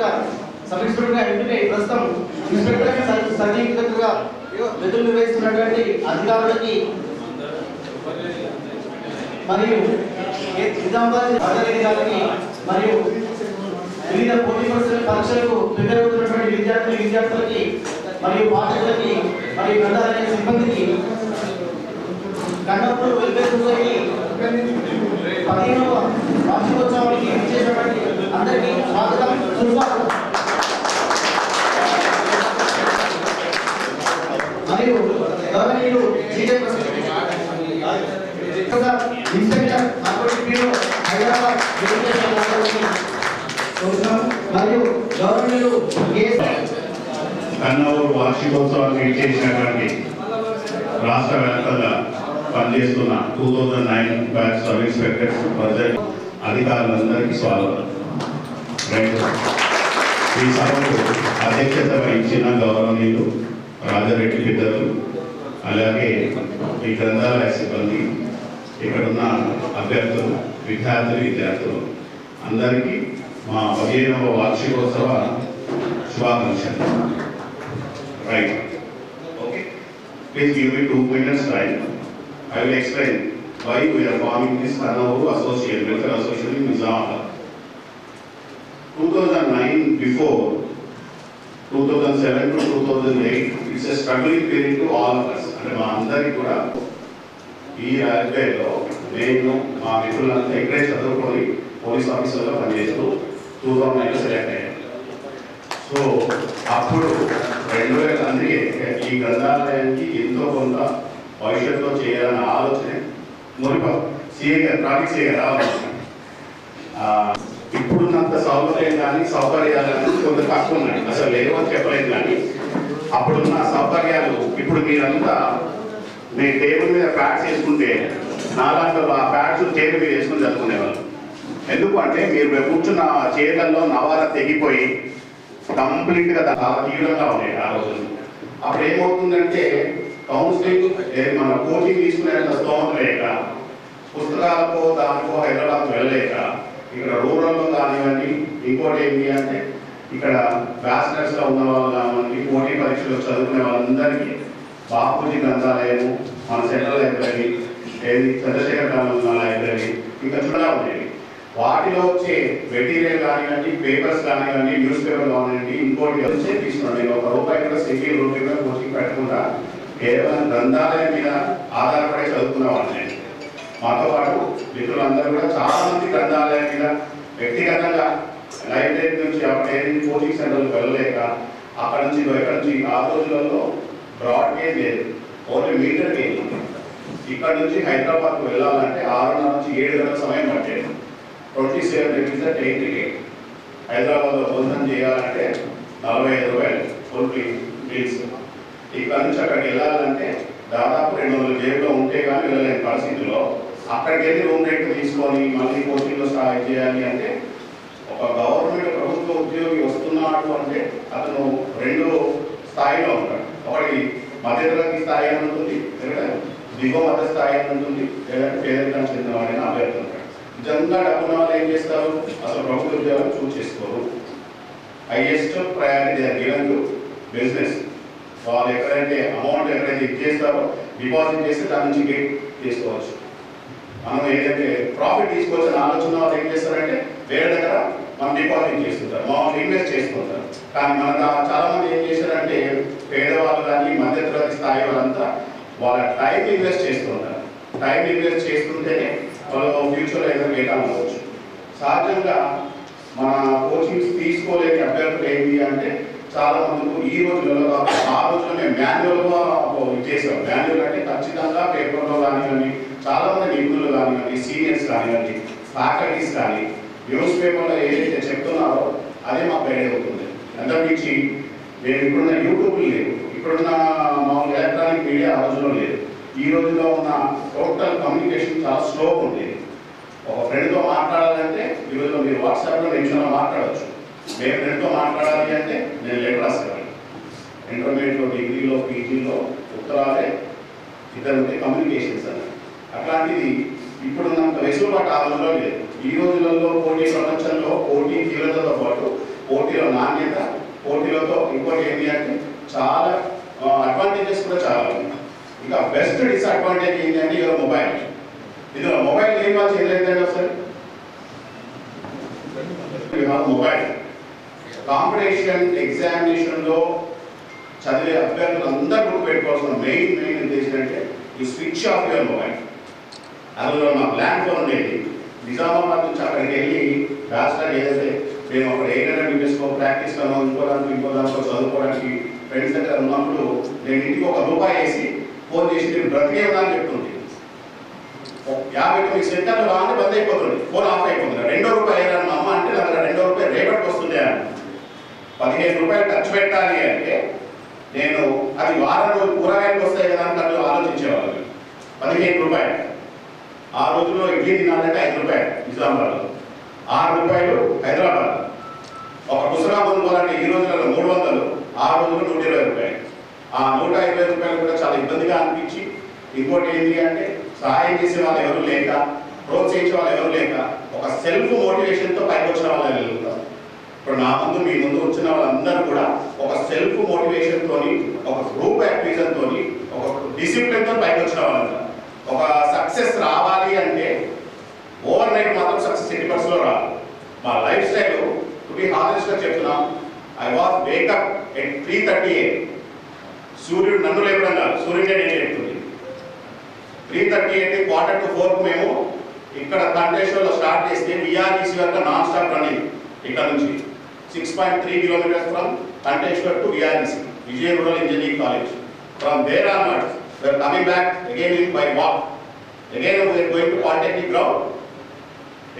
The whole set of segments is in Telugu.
సబ్ ఇన్స్పెక్టర్గా ఎంపికై ప్రస్తుతం ఇన్స్పెక్టర్ సబ్ ఇన్స్పెక్టర్గా విధులు నిర్వహిస్తున్నటువంటి అధికారులకి మరియు నిజామాబాద్ గారికి మరియు వివిధ పోటీ పరీక్షలకు ప్రిపేర్ అవుతున్నటువంటి విద్యార్థులకి మరియు పాఠకులకి మరియు గ్రంథాలయ సిబ్బందికి కన్నప్పూర్ వెల్ఫేర్ సొసైటీ 15వ వార్షికోత్సవానికి విచ్చేసినటువంటి అందరికీ స్వాగతం సుస్వాగతం. మరియు గౌరవనీయులు ఇన్స్పెక్టర్ హైదరాబాద్ మరియు గౌరవనీయులు కన్నూరు వార్షికోత్సవానికి విచ్చేసినటువంటి రాష్ట్ర వ్యాప్తంగా పనిచేస్తున్న 2009 బ్యాచ్ సబ్ ఇన్స్పెక్టర్స్ ప్రజెంట్ అధికారులందరికీ స్వాగతం. ఈ సభకు అధ్యక్షత వహించిన గౌరవనీయులు రాజారెడ్డి పెద్దలు, అలాగే ఈ గ్రంథాలయ సిబ్బంది, ఇక్కడున్న అభ్యర్థులు, విద్యార్థులు అందరికీ మా 15వ వార్షికోత్సవ శుభాకాంక్షలు. Right, okay, please give me 2 minutes time. I will explain why we are forming this Kannavuru Association, Welfare Association in Nizamabad. 2009 before 2007 to 2008, it's a struggling period to all of us. అంటే మా అందరికీ కూడా ఈ రైల్వేలో నేను మా మిత్రులంతా ఇక్కడే చదువుకొని పోలీస్ ఆఫీసర్లో పనిచేస్తూ 2009లో సెలెక్ట్ అయ్యాను. సో అప్పుడు 2000 అందుకే ఈ గ్రంథాలయానికి ఎంతో కొంత భవిష్యత్తులో చేయాలన్న ఆలోచన సీఏ గారు, ట్రాఫిక్ సీఏ గారు ఇప్పుడున్నంత సౌకర్యం కానీ సౌకర్యాలు కానీ కొంత తక్కువ ఉన్నాయి, అసలు లేవు అని చెప్పలేదు. కానీ అప్పుడున్న సౌకర్యాలు ఇప్పుడు మీరంతా మీ టేబుల్ మీద ప్యాడ్స్ వేసుకుంటే నాలాంటి ఆ ప్యాడ్స్ టేబుల్ మీద వేసుకుని చదువుకునేవాళ్ళు. ఎందుకు అంటే మీరు కూర్చున్న చైర్లలో నవార తెగిపోయి కంప్లీట్గా చాలా తీవ్రంగా ఉన్నాయి ఆ రోజు. అప్పుడు ఏమవుతుందంటే కౌన్సిలింగ్ మన కోచింగ్ తీసుకునేంత స్తోమత లేక, పుస్తకాలకో దానికో హైదరాబాద్ వెళ్ళలేక, ఇక్కడ రూరల్లో కానివ్వండి, ఇంకోటి ఏంటి అంటే ఇక్కడ బ్యాచిలర్స్గా ఉన్న వాళ్ళు కానివ్వండి, పోటీ పరీక్షలు చదువుకునే వాళ్ళందరికీ బాపూజీ గ్రంథాలయము, మన central library, Chandrasekhar Raman library ఇంకా చుట్టూ ఉండేవి. వాటిలో వచ్చే మెటీరియల్ కానివ్వండి, పేపర్స్ కానివ్వండి, న్యూస్ పేపర్ కానివ్వండి, ఇంకోటి వచ్చే తీసుకున్నాను. నేను ₹1 కూడా సెకండ్ రూపాయలు కోచింగ్ పెట్టకుండా కేవలం గ్రంథాలయం మీద ఆధారపడి చదువుకున్న వాళ్ళని. మాతో పాటు మిత్రులందరూ కూడా చాలా మంది గ్రంథాలయం మీద వ్యక్తిగతంగా లైబ్రరీ నుంచి అప్పుడు కోచింగ్ సెంటర్లకు వెళ్ళలేక అక్కడ నుంచి ఎక్కడి నుంచి ఆ రోజులలో బ్రాడ్గేజ్ లేదు, ఓన్లీ మీటర్ గేజ్. ఇక్కడ నుంచి హైదరాబాద్కు వెళ్ళాలంటే 6:30 నుంచి 7 గంటల సమయం పట్టేది. 27 rupees ట్రైన్ టికెట్. హైదరాబాద్లో భోజనం చేయాలంటే ₹45 ఫుల్ మీల్స్. ఇక్కడ నుంచి అక్కడికి వెళ్ళాలంటే దాదాపు 200 జేబులో ఉంటే కానీ వెళ్ళలేని పరిస్థితిలో అక్కడికి వెళ్ళి రూమ్ రెంట్ తీసుకొని మళ్ళీ కోచింగ్లో స్టార్ట్ చేయాలి అంటే ఒక గవర్నమెంట్ ప్రభుత్వ ఉద్యోగి వస్తున్నాడు అంటే అతను 2 స్థాయిలో ఉంటాడు. ఒకటి మధ్యతరగతి స్థాయి అని ఉంటుంది, దిగువ మధ్య స్థాయి అని ఉంటుంది, లేదంటే పేదరికం చెందిన వాడిని అభ్యర్థి ఉంటాడు. నిజంగా డబ్బున్న వాళ్ళు ఏం చేస్తారు, అసలు ప్రభుత్వ ఉద్యోగాలు చూస్ చేసుకోరు. Highest priority given to business. వాళ్ళు ఎక్కడైతే అమౌంట్ ఎక్కడైతే ఇచ్చేస్తారో డిపాజిట్ చేస్తే దాని నుంచి గెట్ చేసుకోవచ్చు. మనం ఏదైతే ప్రాఫిట్ తీసుకోవచ్చని ఆలోచన వాళ్ళు ఏం చేస్తారంటే వేరే దగ్గర మనం డిపాజిట్ చేస్తుంటారు, మనం ఇన్వెస్ట్ చేసుకుంటారు. కానీ మన చాలా మంది ఏం చేశారంటే పేదవాళ్ళు కానీ మధ్యతరగతి స్థాయి వాళ్ళంతా వాళ్ళ టైం ఇన్వెస్ట్ చేస్తుంటారు. టైం ఇన్వెస్ట్ చేస్తుంటేనే వాళ్ళు ఫ్యూచర్లో ఏదైనా గెట్ అవ్వచ్చు. సహజంగా మన కోచింగ్స్ తీసుకోలేని అభ్యర్థులు ఏంటి అంటే చాలా మందికి ఈ రోజులలో ఆ రోజుల్లో మాన్యువల్గా చేసాం. మాన్యువల్ అంటే ఖచ్చితంగా పేపర్లో కానివ్వండి, చాలా మంది నిపుణులు కానివ్వండి, సీనియర్స్ కానివ్వండి, ఫ్యాకల్టీస్ కానీ న్యూస్ పేపర్లో ఏదైతే చెప్తున్నారో అదే మాకు గైడ్ అవుతుంది. అంతకుమించి నేను ఇప్పుడున్న యూట్యూబ్ లేదు, ఇప్పుడున్న మామూలు ఎలక్ట్రానిక్ మీడియా ఆ రోజుల్లో లేదు. ఈ రోజులో ఉన్న టోటల్ కమ్యూనికేషన్ చాలా స్లోగా ఉండేది. ఒక ఫ్రెండ్తో మాట్లాడాలంటే ఈ రోజులో మీరు వాట్సాప్లో నిమిషంలో మాట్లాడవచ్చు. మేము ఫ్రెండ్తో మాట్లాడాలి అంటే నేను లెటర్ రాసేవాడిని. ఇంటర్మీడియట్లో, డిగ్రీలో, పీజీలో ఉత్తరాలే ఇద్దరు కమ్యూనికేషన్స్ అని. అట్లాంటిది ఇప్పుడున్నంత వెసులుబాటు ఆ రోజుల్లో లేదు. ఈ రోజులలో పోటీ ప్రపంచంలో పోటీ తీవ్రతతో పాటు పోటీలో నాణ్యత, పోటీలతో ఇంకోటి ఏంటి అంటే చాలా అడ్వాంటేజెస్ కూడా చాలా ఉన్నాయి. ఇక బెస్ట్ డిసడ్వాంటేజ్ ఏంటంటే ఇక మొబైల్. ఇందులో మొబైల్ ఏం వాళ్ళు చేయలేదండి ఒకసారి మొబైల్ కాంపిటీషన్ ఎగ్జామినేషన్లో చదివే అభ్యర్థులు అందరూ గుర్తు పెట్టుకోవాల్సిన మెయిన్ ఉద్దేశం అంటే ఈ స్విచ్ ఆఫ్ యువర్ మొబైల్. అందులో మా ల్యాండ్ ఫోన్ ఉండేది. నిజామాబాద్ నుంచి అక్కడికి వెళ్ళి బ్యాచిలర్ ఏదైతే మేము అక్కడ 800 మీటర్స్లో ప్రాక్టీస్ కనో ఇంకో దాంట్లో చదువుకోవడానికి ఫ్రెండ్స్ దగ్గర ఉన్నప్పుడు నేను ఇంటికి ₹1 వేసి ఫోన్ చేసి నేను బ్రతికే ఉందని చెప్తుంది. 59 సెకండ్లు రాగానే బంద్ అయిపోతుంది, ఫోన్ ఆఫ్ అయిపోతుంది. ₹2 వేయాలని మా అమ్మ అంటే నా దగ్గర ₹2 రేపటికి వస్తుంది అని. ₹15 ఖర్చు పెట్టాలి అంటే నేను అది వారం రోజులు కూరగాయలకు వస్తాయి కదా అని ఆలోచించేవాళ్ళు. ₹15 ఆ రోజుల్లో ఇడ్లీ తినాలంటే ₹5 నిజామాబాద్లో, ₹6 హైదరాబాద్. ఒక పుస్తకం కొనుక్కోవాలంటే ఈ రోజులలో 300, ఆ రోజుల్లో ₹120. ఆ ₹120 కూడా చాలా ఇబ్బందిగా అనిపించి ఇంకోటి ఏంటి అంటే సహాయం చేసే వాళ్ళు ఎవరు లేక, ప్రోత్సహించే వాళ్ళు ఎవరు లేక ఒక సెల్ఫ్ మోటివేషన్తో పైకి వచ్చిన వాళ్ళు వెళ్తారు. ఇప్పుడు నా ముందు మీ ముందు వచ్చిన వాళ్ళందరూ కూడా ఒక సెల్ఫ్ మోటివేషన్తో, ఒక గ్రూప్ యాక్టివిజన్తో, ఒక డిసిప్లిన్తో పైకి వచ్చిన వాళ్ళు. ఒక సక్సెస్ రావాలి అంటే ఓవర్ నైట్ మాత్రం సక్సెస్ 80% రాదు. మా లైఫ్ స్టైల్ టు బి హానెస్ట్గా చెప్తున్నాం. I was wake up at 3:30 AM. సూర్యుడు నన్ను లేపడం కాదు, సూర్యుడే నేను చెప్తుంది. 3:30 అంటే 3:45 మేము ఇక్కడ తంటేశ్వర్లో స్టార్ట్ చేస్తే విఆర్టీసీ వరకు నాన్ స్టాప్ రన్నింగ్. ఇక్కడ నుంచి 6.3 kilometers from Tanteshwar to VRTC, Vijaya rural engineering college. From there onwards we are coming back again by walk. Again we are going to Polytechnic ground.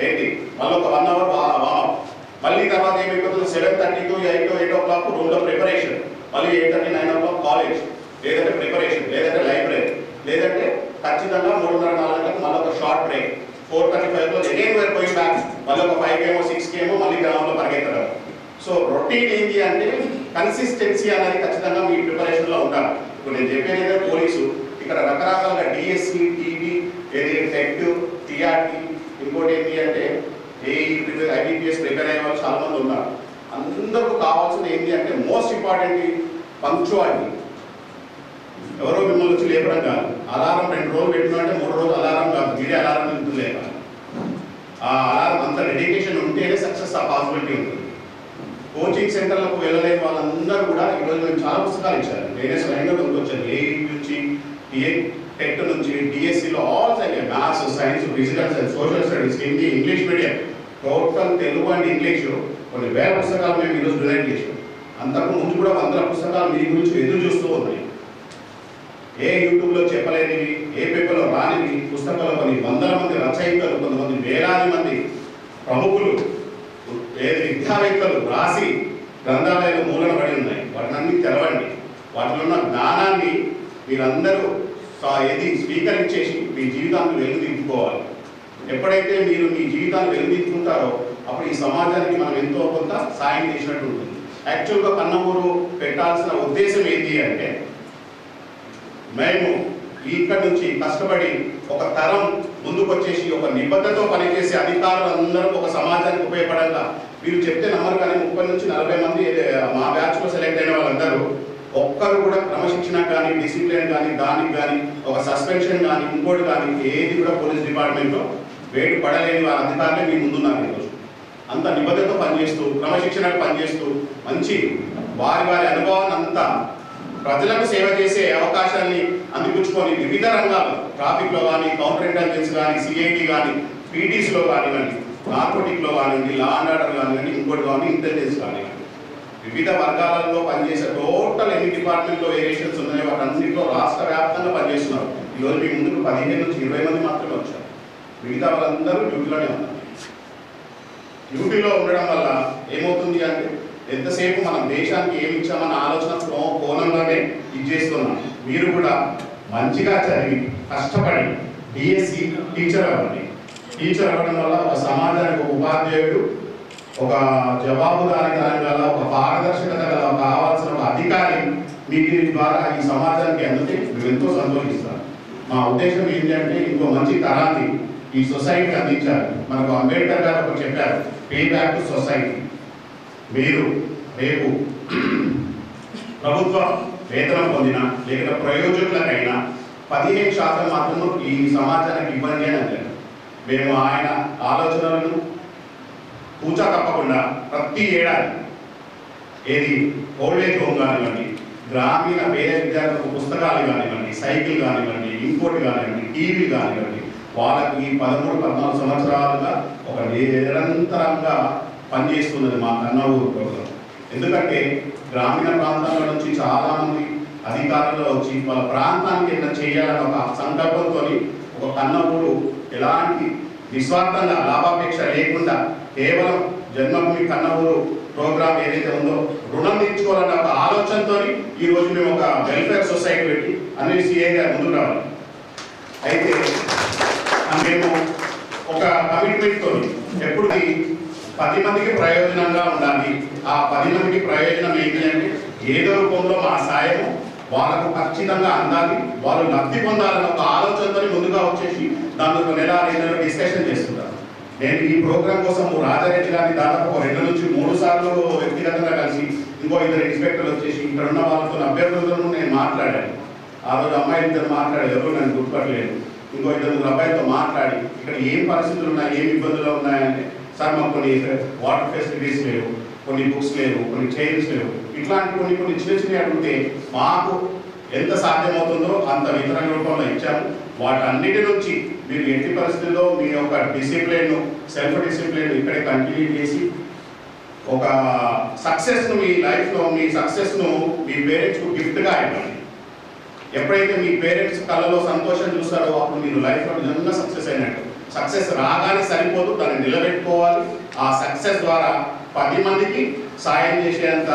ఏంటి మళ్ళీ ఒక 1 hour వామప్. మళ్ళీ తర్వాత ఏమైపోతుంది 7:30 to 8 o'clock రూమ్లో ప్రిపరేషన్. మళ్ళీ 8:30, 9 o'clock కాలేజ్, లేదంటే ప్రిపరేషన్, లేదంటే లైబ్రరీ, లేదంటే ఖచ్చితంగా 3:30, 4 గంటలకు మళ్ళీ ఒక షార్ట్ బ్రేక్. 4:35లో again we are going back. మళ్ళీ ఒక 5 km 6 km మళ్ళీ గ్రౌండ్లో పరిగెత్తడం. సో రొటీన్ ఏంటి అంటే కన్సిస్టెన్సీ అనేది ఖచ్చితంగా మీ ప్రిపరేషన్లో ఉండాలి. ఇప్పుడు నేను చెప్పేది ఏంటంటే పోలీసు ఇక్కడ రకరకాలుగా డిఎస్సి, టీబీ, టెట్, టీఆర్టీ, ఇంకోటి ఏంటి అంటే ఐబీపీఎస్ ప్రిపేర్ అయ్యే వాళ్ళు చాలా మంది ఉన్నారు. అందరికీ కావాల్సింది ఏంటి అంటే మోస్ట్ ఇంపార్టెంట్ పంక్చువాలిటీ. ఎవరో మిమ్మల్ని వచ్చి లేపడం కాదు. అలారం 2 రోజులు పెట్టినంటే 3 రోజులు అలారం కాదు, మీరే అలారం ఉంటుంది లేక. ఆ అలారం అంత డెడికేషన్ ఉంటేనే సక్సెస్ ఆ పాసిబిలిటీ ఉంటుంది. కోచింగ్ సెంటర్లకు వెళ్ళలేని వాళ్ళందరూ కూడా ఈరోజు మేము చాలా పుస్తకాలు ఇచ్చారు. నేనే స్వయంగా కొనుక్కొచ్చాను. ఏఈ నుంచి, టెట్ నుంచి, డిఎస్సిలో all subject, maths, science, physical science, social studies, Hindi, English medium, total Telugu and English కొన్ని వేల పుస్తకాలు మేము ఈరోజు డొనేట్ చేసాం. అంతకు ముందు కూడా 100 పుస్తకాలు మీ గురించి ఎదురు చూస్తూ ఉన్నాయి. ఏ యూట్యూబ్లో చెప్పలేనివి, ఏ పేపర్లో రానివి పుస్తకాలు కొన్ని 100 మంది రచయితలు, కొంతమంది వేలాది మంది ప్రముఖులు, విద్యావేత్తలు రాసి గ్రంథాలయాలు మూలన పడి ఉన్నాయి. వాటిని తెరవండి. వాటిలో ఉన్న జ్ఞానాన్ని మీరందరూ స్వీకరించేసి మీ జీవితాన్ని వెలుగుదిద్దుకోవాలి. ఎప్పుడైతే మీరు మీ జీవితాన్ని వెలుగుదిద్దుకుంటారో అప్పుడు ఈ సమాజానికి మనం ఎంతో కొంత సాయం చేసినట్టు ఉంటుంది. యాక్చువల్గా కన్నమూరు పెట్టాల్సిన ఉద్దేశం ఏంటి అంటే మేము ఇక్కడ నుంచి కష్టపడి ఒక తరం ముందుకొచ్చేసి ఒక నిబద్ధతతో పనిచేసే అధికారులందరూ ఒక సమాజానికి ఉపయోగపడాలా. మీరు చెప్తే నమ్మరు కానీ 30 నుంచి 40 మంది మా బ్యాచ్లో సెలెక్ట్ అయిన వాళ్ళందరూ ఒక్కరు కూడా క్రమశిక్షణ కానీ, డిసిప్లిన్ కానీ, దానికి కానీ ఒక సస్పెన్షన్ కానీ, ఇంకోటి కానీ ఏది కూడా పోలీస్ డిపార్ట్మెంట్లో వేటు పడలేని వారి అధికారులే మీ ముందున్నారు ఈరోజు. అంత నిబద్ధతతో పనిచేస్తూ, క్రమశిక్షణకు పనిచేస్తూ, మంచి వారి అనుభవాన్ని అంతా ప్రజలకు సేవ చేసే అవకాశాన్ని అందిపుచ్చుకొని వివిధ రంగాలు, ట్రాఫిక్లో కానీ, కౌంటర్ ఇంటెలిజెన్స్ కానీ, సిఐడి కానీ, పీటీస్లో కానివ్వండి, నార్కోటిక్లో కానివ్వండి, లా అండ్ ఆర్డర్ కానివ్వండి, ఇంకోటి కానీ ఇంటెలిజెన్స్ కానివ్వండి, వివిధ వర్గాలలో పనిచేసే టోటల్ ఎన్ని డిపార్ట్మెంట్లో వేరియేషన్స్ ఉన్నాయో వాటన్నింటిలో రాష్ట్ర వ్యాప్తంగా పనిచేస్తున్నారు. ఈరోజు మీ ముందుకు 15 నుంచి 20 మంది మాత్రమే వచ్చారు. మిగతా వాళ్ళందరూ డ్యూటీలోనే ఉన్నారు. డ్యూటీలో ఉండడం వల్ల ఏమవుతుంది అంటే ఎంతసేపు మనం దేశానికి ఏమి ఇచ్చామన్న ఆలోచన కోణంలోనే ఇది చేస్తున్నాం. మీరు కూడా మంచిగా చదివి కష్టపడి డిఎస్సి టీచర్ అవ్వండి. టీచర్ అవ్వడం వల్ల ఒక సమాజానికి ఒక ఉపాధ్యాయుడు, ఒక జవాబుదారీతనం గల, ఒక పారదర్శకత గల కావాల్సిన ఒక అధికారి మీ ద్వారా ఈ సమాజానికి అందుకే మీరు ఎంతో సంతోషిస్తారు. మా ఉద్దేశం ఏంటంటే ఇంకో మంచి తరాన్ని ఈ సొసైటీ అందించాలి. మనకు అంబేద్కర్ గారు ఒకటి చెప్పారు, పే బ్యాక్ టు సొసైటీ. మీరు రేపు ప్రభుత్వ వేతనం పొందిన లేక ప్రయోజకులకైనా 15% మాత్రము ఈ సమాజానికి ఇవ్వండి అని అన్నారు. మేము ఆయన ఆలోచనలను కూచా తప్పకుండా ప్రతి ఏడాది ఏది ఓల్డేజ్ హోమ్ కానివ్వండి, గ్రామీణ పేద విద్యార్థులకు పుస్తకాలు కానివ్వండి, సైకిల్ కానివ్వండి, ఇంకోటి కానివ్వండి, టీవీ కానివ్వండి, వాళ్ళకి 13-14 సంవత్సరాలుగా ఒక నిరంతరంగా పనిచేస్తున్నది మా కన్న ఊరు ప్రోగ్రాం. ఎందుకంటే గ్రామీణ ప్రాంతాల నుంచి చాలామంది అధికారులు వచ్చి వాళ్ళ ప్రాంతానికి ఏదైనా చేయాలని ఒక సంకల్పంతో ఒక కన్న ఊరు ఎలాంటి నిస్వార్థంగా లాభాపేక్ష లేకుండా కేవలం జన్మభూమి కన్న ఊరు ప్రోగ్రాం ఏదైతే ఉందో రుణం తీర్చుకోవాలన్న ఒక ఆలోచనతో ఈరోజు మేము ఒక వెల్ఫేర్ సొసైటీ పెట్టి అన్ని సిఏ గారు ముందుకు రావాలి. అయితే మేము ఒక కమిట్మెంట్తో ఎప్పుడు 10 మందికి ప్రయోజనంగా ఉండాలి. ఆ 10 మందికి ప్రయోజనం ఏంటి అంటే ఏదో రూపంలో మా సాయం వాళ్ళకు ఖచ్చితంగా అందాలి, వాళ్ళు లబ్ధి పొందాలని ఒక ఆలోచనతో ముందుగా వచ్చేసి దాని ఒక నెల 2 నెలలు డిస్కషన్ చేస్తుంటారు. నేను ఈ ప్రోగ్రాం కోసం రాజారెడ్డి గారిని దాదాపు 2 నుంచి 3 సార్లు వ్యక్తిగతంగా కలిసి ఇంకో 2 ఇన్స్పెక్టర్లు వచ్చేసి ఇక్కడ ఉన్న వాళ్ళతో అభ్యర్థులను నేను మాట్లాడాను. ఆ రోజు అమ్మాయిలు ఇద్దరు మాట్లాడారు, ఎవరు నన్ను గుర్తుపట్టలేదు. ఇంకో 2 అబ్బాయిలతో మాట్లాడి ఇక్కడ ఏం పరిస్థితులు ఉన్నాయి, ఏం ఇబ్బందులు ఉన్నాయంటే సార్ మాకు కొన్ని వాటర్ ఫెసిలిటీస్ లేవు, కొన్ని బుక్స్ లేవు, కొన్ని చైర్స్ లేవు, ఇట్లాంటి కొన్ని చిన్న అడిగితే మాకు ఎంత సాధ్యమవుతుందో అంత వితరణ రూపంలో ఇచ్చాము. వాటన్నిటి నుంచి మీరు ఎట్టి పరిస్థితుల్లో మీ యొక్క డిసిప్లిన్, సెల్ఫ్ డిసిప్లిన్ ఇక్కడే కంటిన్యూ చేసి ఒక సక్సెస్ను మీ లైఫ్లో మీ సక్సెస్ను మీ పేరెంట్స్కు గిఫ్ట్గా ఇవ్వండి. ఎప్పుడైతే మీ పేరెంట్స్ కళ్ళలో సంతోషం చూస్తారో అప్పుడు మీరు లైఫ్లో నిజంగా సక్సెస్ అయినట్టు. సక్సెస్ రాగానే సరిపోదు, దాన్ని నిలబెట్టుకోవాలి. ఆ సక్సెస్ ద్వారా 10 మందికి సాయం చేసేంత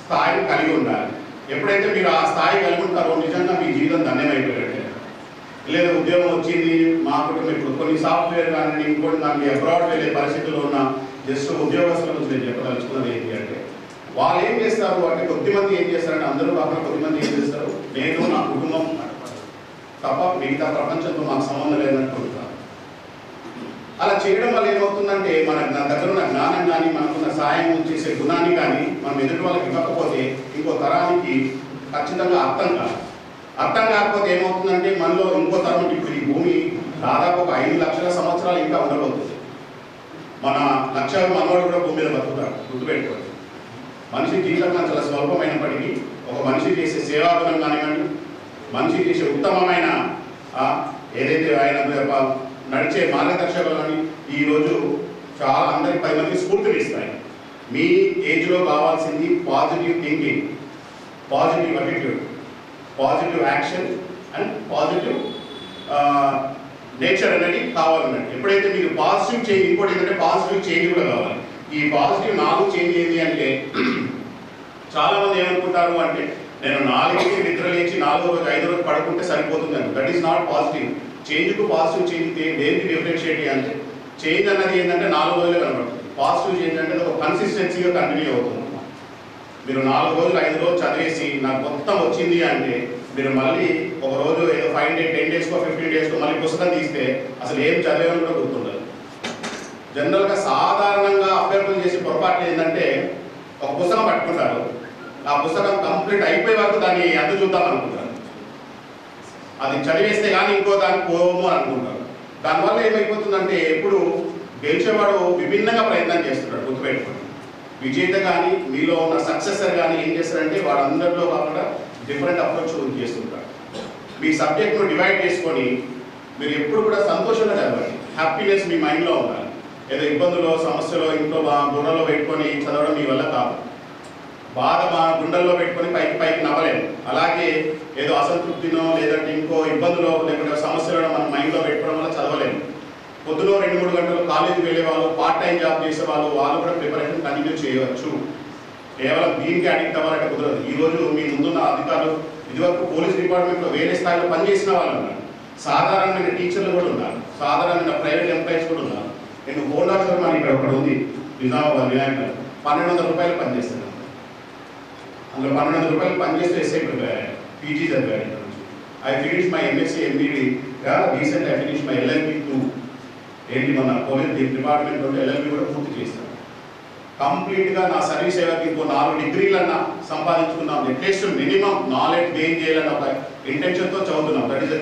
స్థాయిని కలిగి ఉండాలి. ఎప్పుడైతే మీరు ఆ స్థాయి కలిగి ఉంటారో నిజంగా మీ జీవితం ధన్యమైపోయినట్టే. లేదా ఉద్యోగం వచ్చింది మా కుటుంబం ఇప్పుడు కొన్ని సాఫ్ట్వేర్ కానీ ఇంకోటి దానికి అబ్రాడ్ వెళ్ళే పరిస్థితుల్లో ఉన్న జస్ట్ ఉద్యోగస్తుల నుంచి నేను చెప్పదలుచుకున్నది ఏంటి అంటే వాళ్ళు ఏం చేస్తారు అంటే కొద్దిమంది ఏం చేస్తారంటే అందరూ కాకుండా కొద్దిమంది ఏం చేస్తారు, నేను నా కుటుంబం తప్ప మిగతా ప్రపంచంతో మాకు సంబంధం లేదనుకుంటున్నారు. అలా చేయడం వల్ల ఏమవుతుందంటే మన దగ్గర ఉన్న జ్ఞానం కానీ మనకున్న సాయం చేసే గుణాన్ని కానీ మనం ఎదుటి వాళ్ళకి ఇవ్వకపోతే ఇంకో తరానికి ఖచ్చితంగా అర్థం కాకపోతే ఏమవుతుందంటే మనలో ఇంకో తరం ఇప్పుడు ఈ భూమి దాదాపు ఒక 5 లక్షల సంవత్సరాలు ఇంకా ఉండబోతుంది. మన లక్షల మనవాడు కూడా భూమి మీద బతుకుతారు, గుర్తుపెట్టుకోండి. మనిషి జీవితం చాలా స్వల్పమైనప్పటికీ ఒక మనిషి చేసే సేవాగుణం కానివ్వండి, మనిషి చేసే ఉత్తమమైన ఏదైతే ఆయన నడిచే మార్గదర్శకులు కానీ ఈరోజు చాలా అందరికి 10 మందికి స్ఫూర్తినిస్తాయి. మీ ఏజ్లో కావాల్సింది positive thinking, positive attitude, positive action and positive nature అనేది కావాలన్నట్టు. ఎప్పుడైతే మీరు పాజిటివ్ చేంజ్, ఇంకోటి ఏంటంటే పాజిటివ్ చేంజ్ కూడా కావాలి. ఈ పాజిటివ్ 4 చేంజ్ ఏంటి అంటే చాలామంది ఏమనుకుంటారు అంటే నేను 4కి నిద్ర లేచి 4వ రోజు 5వ రోజు పడుకుంటే సరిపోతుంది అంటే దట్ ఈస్ నాట్ పాజిటివ్. చేంజ్కు పాజిటివ్ చేంజ్ దేనికి డిఫరెన్షియేట్ అంటే చేంజ్ అన్నది ఏంటంటే 4 రోజులే కనబడుతుంది. పాజిటివ్ చేంజ్ అంటే ఒక కన్సిస్టెన్సీగా కంటిన్యూ అవుతుంది. మీరు 4 రోజులు 5 రోజులు చదివేసి నాకు మొత్తం వచ్చింది అంటే మీరు మళ్ళీ ఒక రోజు ఏదో 5 days 10 days 15 days మళ్ళీ పుస్తకం తీస్తే అసలు ఏం చదివాలని కూడా గుర్తుండదు. జనరల్గా సాధారణంగా అభ్యర్థులు చేసే పొరపాట్లు ఏంటంటే ఒక పుస్తకం పట్టుకుంటారు, ఆ పుస్తకం కంప్లీట్ అయిపోయే వరకు దాన్ని అందు చూద్దాం అనుకుంటారు, అది చదివేస్తే కానీ ఇంకో దానికి పోము అనుకుంటారు. దానివల్ల ఏమైపోతుందంటే ఎప్పుడు గెలిచేవాడు విభిన్నంగా ప్రయత్నం చేస్తున్నాడు. గుర్తుపెట్టుకోండి, విజేత కానీ మీలో ఉన్న సక్సెసర్ కానీ ఏం చేస్తారంటే వాళ్ళందరిలో కాకుండా డిఫరెంట్ అప్రోచ్ చేస్తుంటారు. మీ సబ్జెక్ట్ను డివైడ్ చేసుకొని మీరు ఎప్పుడు కూడా సంతోషంగా చదవండి. హ్యాపీనెస్ మీ మైండ్లో ఉండాలి. ఏదో ఇబ్బందులో సమస్యలో ఇంట్లో గుండెల్లో పెట్టుకొని చదవడం మీ వల్ల కాదు. బాధ మా గుండెల్లో పెట్టుకొని పైకి నవ్వలేము. అలాగే ఏదో అసంతృప్తినో లేదంటే ఇంకో ఇబ్బందులో లేకుంటే సమస్యలను మన మైండ్లో పెట్టుకోవడం వల్ల చదవలేము. పొద్దున 2-3 గంటలు కాలేజీకి వెళ్ళే వాళ్ళు, పార్ట్ టైం జాబ్ చేసే వాళ్ళు కూడా ప్రిపరేషన్ కంటిన్యూ చేయవచ్చు. కేవలం దీనికి అడిక్ట్ అవ్వాలంటే కుదరదు. ఈరోజు మీ ముందున్న అధికారులు ఇదివరకు పోలీస్ డిపార్ట్మెంట్లో వేరే స్థాయిలో పనిచేసిన వాళ్ళు ఉన్నారు, సాధారణమైన టీచర్లు కూడా ఉన్నారు, సాధారణమైన ప్రైవేట్ ఎంప్లాయీస్ కూడా ఉన్నారు. నేను హోండా శర్మ ఇక్కడ ఒకటి ఉంది నిజామాబాద్ వినాయకులు, 1200 రూపాయలు పనిచేస్తున్నాను. అందులో 1200 రూపాయలు పనిచేస్తే ఎస్ఐ పీజీ చదివారు. ఇక్కడ నుంచి I finish my MSc MBD recent I finish my LLB 2 ఏంటి మన పోలీస్ డిపార్ట్మెంట్ నుండి LLB కూడా పూర్తి చేస్తాను. కంప్లీట్గా నా సర్వీస్ సేవకి ఇంకో 4 డిగ్రీలన్నా సంపాదించుకున్నాం, అట్లీస్ట్ మినిమం నాలెడ్జ్ గెయిన్ చేయాలన్న ఒక ఇంటెన్షన్తో చదువుతున్నాం. That is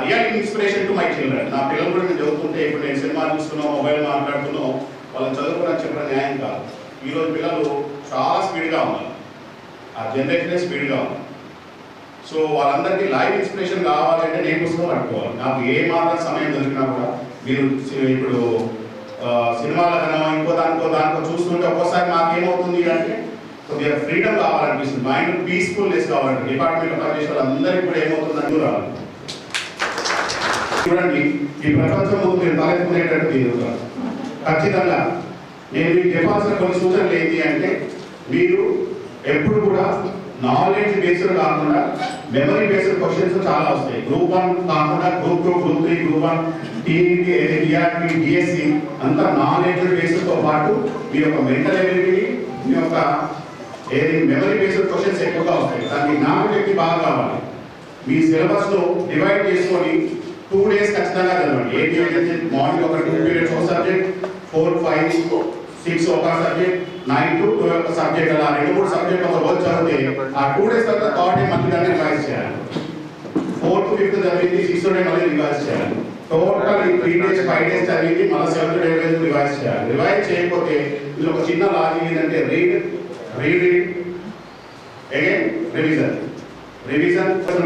real inspiration to my children. నా పిల్లలు కూడా నేను చదువుతుంటే, ఇప్పుడు నేను సినిమా చూస్తున్నాం, మొబైల్ మాట్లాడుతున్నాం, వాళ్ళని చదువుకోవడానికి చెప్పడం న్యాయం కాదు. ఈరోజు పిల్లలు చాలా స్పీడ్గా ఉన్నారు, ఆ జనరేషనే స్పీడ్గా ఉంది. సో వాళ్ళందరికీ లైవ్ ఇన్స్పిరేషన్ కావాలంటే నేను పుస్తకం పట్టుకోవాలి. నాకు ఏ మాత్రం సమయం దొరికినా కూడా మీరు ఇప్పుడు సినిమాల కన్నా ఇంకో దానికో చూస్తుంటే ఒక్కోసారి మాకేమవుతుంది అంటే కొద్దిగా ఫ్రీడమ్ కావాలనిపిస్తుంది, మైండ్ పీస్ఫుల్నెస్ కావాలంటే. డిపార్ట్మెంట్లో పనిచేసే వాళ్ళందరికీ కూడా ఏమవుతుందని రావాలి. చూడండి, ఈ ప్రపంచం ముందు మీరు తలెత్తుకునేటట్టు తీరుతారు. ఖచ్చితంగా నేను మీకు చెప్పాల్సిన కొన్ని సూచనలు ఏంటి అంటే, మీరు ఎప్పుడు కూడా నాలెడ్జ్ బేస్డ్ కాకుండా మెమరీ బేస్డ్ క్వశ్చన్స్ చాలా వస్తాయి. గ్రూప్ 1 కాకుండా group 2, group 3, group 1, TET, DRP, DSC అంతా నాలెడ్జ్ బేస్డ్తో పాటు మీ యొక్క మెంటల్ ఎబిలిటీ, మీ యొక్క మెమరీ బేస్డ్ క్వశ్చన్స్ ఎక్కువగా వస్తాయి. దానికి జ్ఞాపకశక్తి బాగా కావాలి. మీ సిలబస్ను డివైడ్ చేసుకొని 2 days ఖచ్చితంగా చదవండి. ఏంటి మార్నింగ్ ఒక 2 periods ఒక సబ్జెక్ట్, 4, 5, 6 ఒక సబ్జెక్ట్, 9 to 12 ఒక సబ్జెక్ట్, అలా 2-3 సబ్జెక్ట్ ఒక రోజు చదివితే ఆ 2 days తర్వాత థర్డ్ డే మళ్ళీ దాన్ని రివైజ్ చేయాలి. 4th to 5th చదివింది 6th డే మళ్ళీ రివైజ్ చేయాలి. టోటల్ 3 days 5 days చదివింది మళ్ళీ 7th డే రివైజ్ చేయాలి. రివైజ్ చేయకపోతే ఇది ఒక చిన్న లాజిక్ ఏంటంటే రీడ్ అగైన్ రివిజన్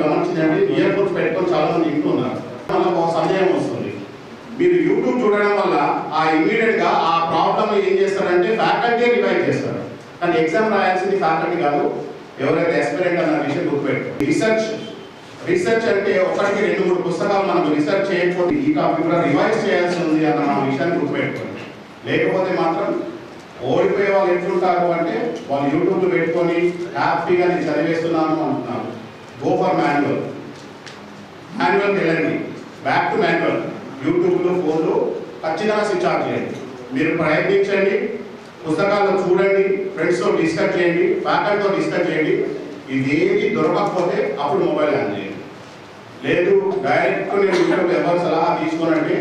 గమనించిందండి. ఇయర్ ఫోన్స్ పెట్టుకొని చాలా మంది వింటున్నారు. మనకు ఒక సందేహం వస్తుంది. మీరు యూట్యూబ్ చూడడం వల్ల ఆ ఇమీడియట్ గా ఆ ప్రాబ్లమ్ ఏం చేస్తారంటే ఫ్యాకల్టీ రివైజ్ చేస్తారు, కానీ ఎగ్జామ్ రాయాల్సింది ఫ్యాకల్టీ కాదు, ఎవరైతే ఎస్పిరెంట్ అన్న విషయం గుర్తుపెట్టు. రీసెర్చ్ అంటే ఒకటికి 2-3 పుస్తకాలు మనం రీసెర్చ్ చేయకపోతే ఈ టాపిక్ కూడా రివైజ్ చేయాల్సి ఉంది అన్న విషయాన్ని గుర్తుపెట్టుకోండి. లేకపోతే మాత్రం ఓడిపోయే వాళ్ళు ఎట్లుంటారు అంటే వాళ్ళు యూట్యూబ్లో పెట్టుకొని హ్యాపీగా నేను చదివేస్తున్నాను అంటున్నారు. గో ఫర్ మాన్యువల్ వెళ్ళండి, బ్యాక్ టు మాన్యువల్. యూట్యూబ్లో, ఫోన్లో ఖచ్చితంగా స్విచ్ ఆఫ్ చేయండి. మీరు ప్రయత్నించండి, పుస్తకాల్లో చూడండి, ఫ్రెండ్స్తో డిస్కస్ చేయండి, ఫ్యాకల్టీతో డిస్కస్ చేయండి. ఇదేది దొరకకపోతే అప్పుడు మొబైల్ ఆన్ చేయండి. లేదు డైరెక్ట్ నేను యూట్యూబ్ ఎవరు సలహా తీసుకోనంటే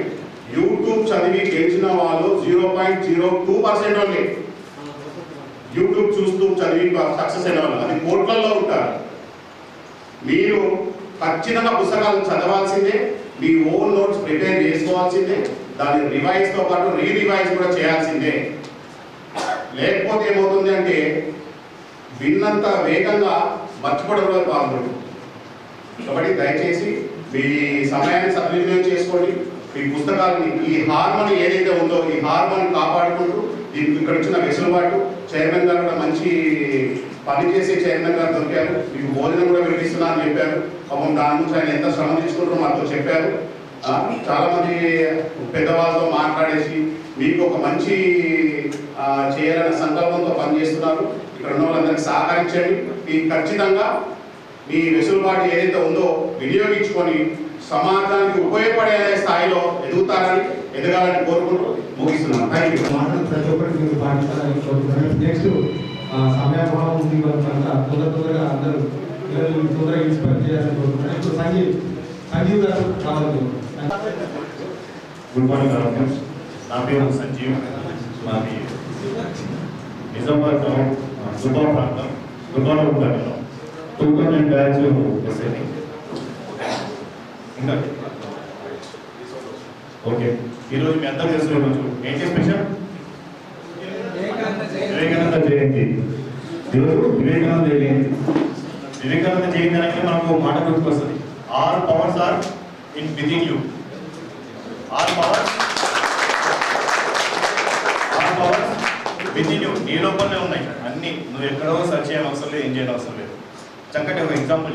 యూట్యూబ్ చదివి గెలిచిన వాళ్ళు 0.02% ఓన్లీ. యూట్యూబ్ చూస్తూ చదివి సక్సెస్ అయిన వాళ్ళు అది కోట్లలో ఉంటారు. మీరు ఖచ్చితంగా పుస్తకాలు చదవాల్సిందే, మీ ఓన్ నోట్స్ ప్రిపేర్ చేసుకోవాల్సిందే, దాని రివైజ్తో పాటు రీరివైజ్ కూడా చేయాల్సిందే. లేకపోతే ఏమవుతుంది అంటే విన్నంత వేగంగా మర్చిపోవడంలో పాల్గొంటుంది. కాబట్టి దయచేసి మీ సమయాన్ని సద్వినియోగం చేసుకోండి. మీ పుస్తకాలని ఈ హార్మోన్ ఏదైతే ఉందో ఈ హార్మోన్ కాపాడుకుంటూ దీనికి ఇక్కడ వచ్చిన వెసులుబాటు, చైర్మన్ గారు కూడా మంచి పనిచేసే చైర్మన్ గారు దొరికారు, మీకు భోజనం కూడా వినిపిస్తున్నా అని చెప్పారు. పాపం దాని నుంచి ఆయన ఎంత శ్రమ తీసుకుంటారో మాతో చెప్పారు. చాలా మంది పెద్దవాళ్ళతో మాట్లాడేసి మీకు ఒక మంచి చేయాలనే సంకల్పంతో పనిచేస్తున్నారు. ఇక్కడ ఉన్న వాళ్ళందరికీ సహకరించండి. మీకు ఖచ్చితంగా మీ వెసులుబాటు ఏదైతే ఉందో వినియోగించుకొని సమాజానికి ఉపయోగపడే స్థాయిలో ఎదగాలని కోరుకుంటూ ముగిస్తున్నాను. Thank you. ప్రతి ఒక్కరికి మీరు పాటించాలని కోరుకుంటున్నాను. నెక్స్ట్ సమయాభావం ఉంది కనుక తొందరగా అందరూ పిల్లలు తొందరగా ఇన్స్పైర్ చేయాలని కోరుకుంటున్నాను. ఇప్పుడు సంజీవ్ గారు కావాలి. Good morning all. నా పేరు సంజీవ్. మాది నిజామాబాద్ టౌన్ దుబ్బా ప్రాంతం, దుబ్బాలో ఉంటాను. 2000 బ్యాచ్ ఎస్ఐని. ఇంకా ఓకే, ఈరోజు మీ అందరూ తెలుసు ఈరోజు ఏంటి స్పెషల్? వివేకానంద జయంతి. ఈరోజు వివేకానంద జయంతి. వివేకానంద జయంతి అనగానే మనకు మాట గుర్తుకొస్తుంది, all powers are in within you. All powers within you, నీ లోపలనే ఉన్నాయి అన్ని. నువ్వు ఎక్కడో సర్చ్ చేయడం అవసరం లేదు, ఏం చేయడం అవసరం లేదు. చక్కటి ఒక ఎగ్జాంపుల్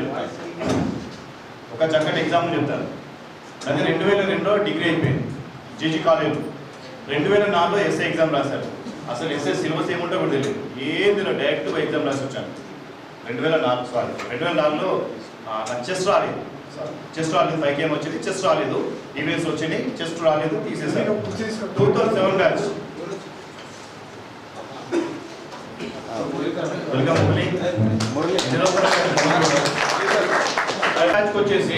చెప్తాను. అది 2002లో డిగ్రీ అయిపోయింది జీజీ కాలేజ్. 2004లో ఎస్ఏ ఎగ్జామ్ రాశారు. అసలు ఎస్ఏ సిలబస్ ఏముంటో కూడా తెలియదు, ఏదిలో డైరెక్ట్గా ఎగ్జామ్ రాసి వచ్చాను. 2004లో చెస్ రాలేదు. 5 ఏం వచ్చింది, చెస్ రాలేదు. ఈవెంట్స్ వచ్చినాయి, చెస్ రాలేదు, తీసేసారు. 2007 బ్యాచ్. బ్యాచ్కి వచ్చేసి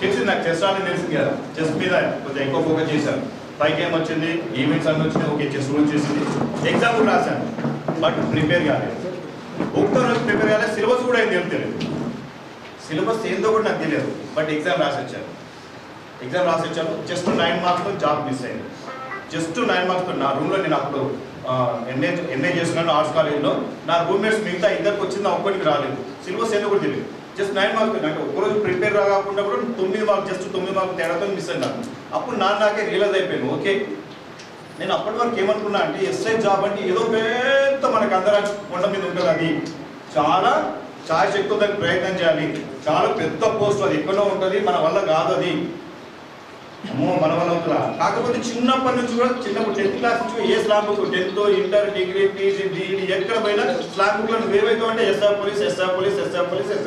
తెలిసింది నాకు చెస్ రాలేదు, తెలిసింది కదా, చెస్ మీద కొంచెం ఎక్కువ ఫోకస్ చేశాను. పైకి ఏమొచ్చింది, ఈవెంట్స్ అన్నీ వచ్చినాయి, ఓకే చెస్ రూల్ చేసింది, ఎగ్జామ్ కూడా రాశాను, బట్ ప్రిపేర్ కాలేదు. ఒకటో రోజు ప్రిపేర్ కాలేదు, సిలబస్ కూడా ఏం తెలియదు, సిలబస్ ఏందో కూడా నాకు తెలియదు, బట్ ఎగ్జామ్ రాసి వచ్చాను. జస్ట్ 9 మార్క్స్తో జాబ్ మిస్ అయింది. జస్ట్ 9 మార్క్స్తో నా రూమ్లో నేను అప్పుడు ఎంఏ చేస్తున్నాను ఆర్ట్స్ కాలేజ్లో. నా రూమ్మేట్స్ మిగతా ఇద్దరికి వచ్చింది, ఒక్కడికి రాలేదు. సిలబస్ ఏందో కూడా తెలియదు. జస్ట్ 9 మార్క్స్ అంటే ఒక్కరోజు ప్రిపేర్ కాకుండా కూడా 9 మార్క్స్, జస్ట్ 9 మార్క్స్ తేడాతో మిస్ అయ్యాను. అప్పుడు నాకే రియలైజ్ అయిపోయాను, ఓకే నేను అప్పటి వరకు ఏమనుకున్నా అంటే ఎస్ఐ జాబ్ అంటే ఏదో పెద్ద మనకు అందరం కొండ మీద ఉంటుంది, అది చాలా శక్తితో దానికి ప్రయత్నం చేయాలి, చాలా పెద్ద పోస్ట్, అది ఎక్కడో ఉంటుంది, మన వల్ల కాదు అది, అమ్మో మన వల్ల అవుతుందా. కాకపోతే చిన్నప్పటి నుంచి కూడా చిన్నప్పుడు 10th క్లాస్ నుంచి a slam book 10th, inter, degree, PG, DEd ఎక్కడ పోయినా స్లామ్ బుక్లో నువ్వు ఏవైతే అంటే ఎస్ఆర్ పోలీస్